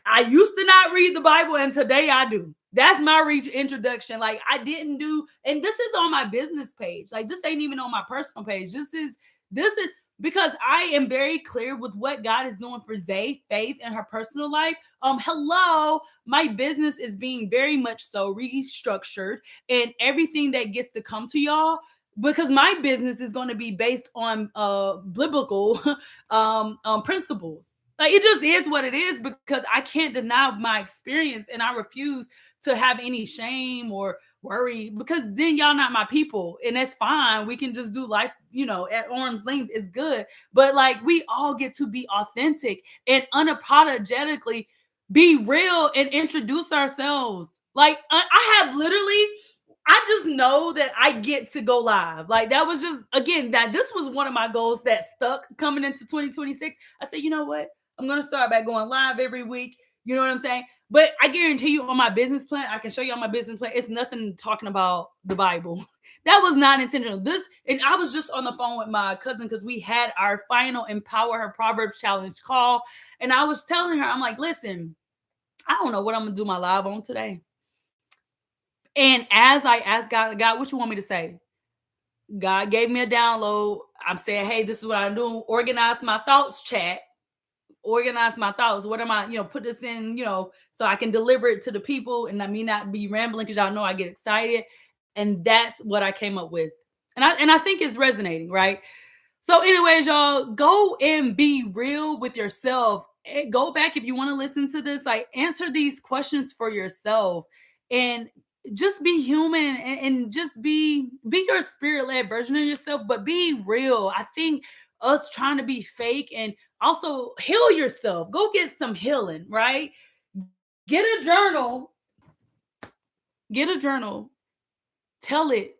I used to not read the Bible, and today I do. That's my introduction. Like, I didn't do, and this is on my business page. Like, this ain't even on my personal page. This is because I am very clear with what God is doing for Zay, Faith, and her personal life. Hello, my business is being very much so restructured, and everything that gets to come to y'all, because my business is going to be based on biblical principles. Like, it just is what it is, because I can't deny my experience, and I refuse to have any shame or worry, because then y'all not my people, and that's fine. We can just do life, at arm's length is good. But like, we all get to be authentic and unapologetically be real and introduce ourselves. Like, I have literally, I just know that I get to go live. Like, that was just, again, that this was one of my goals that stuck coming into 2026. I said, you know what? I'm going to start back going live every week. You know what I'm saying? But I guarantee you, on my business plan, I can show you on my business plan, it's nothing talking about the Bible. That was not intentional. And I was just on the phone with my cousin because we had our final Empower Her Proverbs Challenge call. And I was telling her, I'm like, listen, I don't know what I'm going to do my live on today. And as I asked God, what you want me to say? God gave me a download. I'm saying, hey, this is what I'm doing. Organize my thoughts chat. organize my thoughts. What am I, put this in, so I can deliver it to the people and me not be rambling because y'all know I get excited. And that's what I came up with. And I think it's resonating, right? So, anyways, y'all, go and be real with yourself. Go back if you want to listen to this, like answer these questions for yourself and just be human and just be your spirit-led version of yourself, but be real. I think us trying to be fake and also heal yourself. Go get some healing, right? Get a journal. Get a journal. Tell it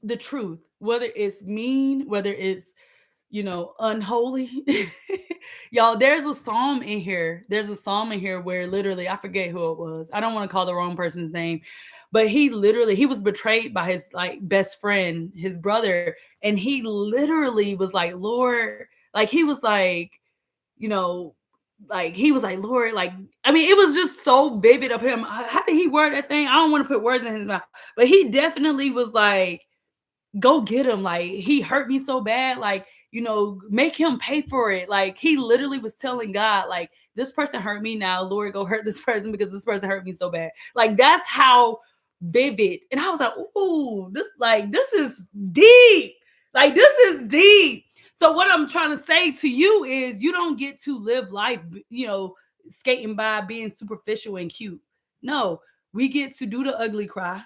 the truth, whether it's mean, whether it's unholy. Y'all, there's a psalm in here. There's a psalm in here where literally, I forget who it was. I don't want to call the wrong person's name, but he was betrayed by his like best friend, his brother, and he literally was like, Lord, like he was like, you know, like he was like, Lord, like, I mean, it was just so vivid of him. How did he word that thing? I don't want to put words in his mouth, but he definitely was like, go get him. Like, he hurt me so bad. Like, make him pay for it. Like, he literally was telling God, like, this person hurt me now. Lord, go hurt this person because this person hurt me so bad. Like, that's how vivid. And I was like, ooh, this is deep. Like, this is deep. So what I'm trying to say to you is you don't get to live life, skating by being superficial and cute. No, we get to do the ugly cry.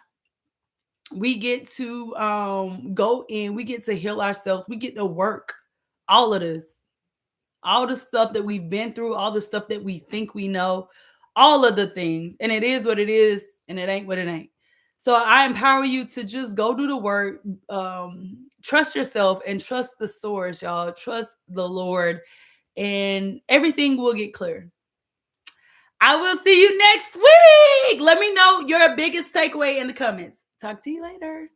We get to go in, we get to heal ourselves, we get to work all of this, all the stuff that we've been through, all the stuff that we think we know, all of the things. And it is what it is, and it ain't what it ain't. So I empower you to just go do the work, trust yourself and trust the source, y'all. Trust the Lord, and everything will get clear. I will see you next week. Let me know your biggest takeaway in the comments. Talk to you later.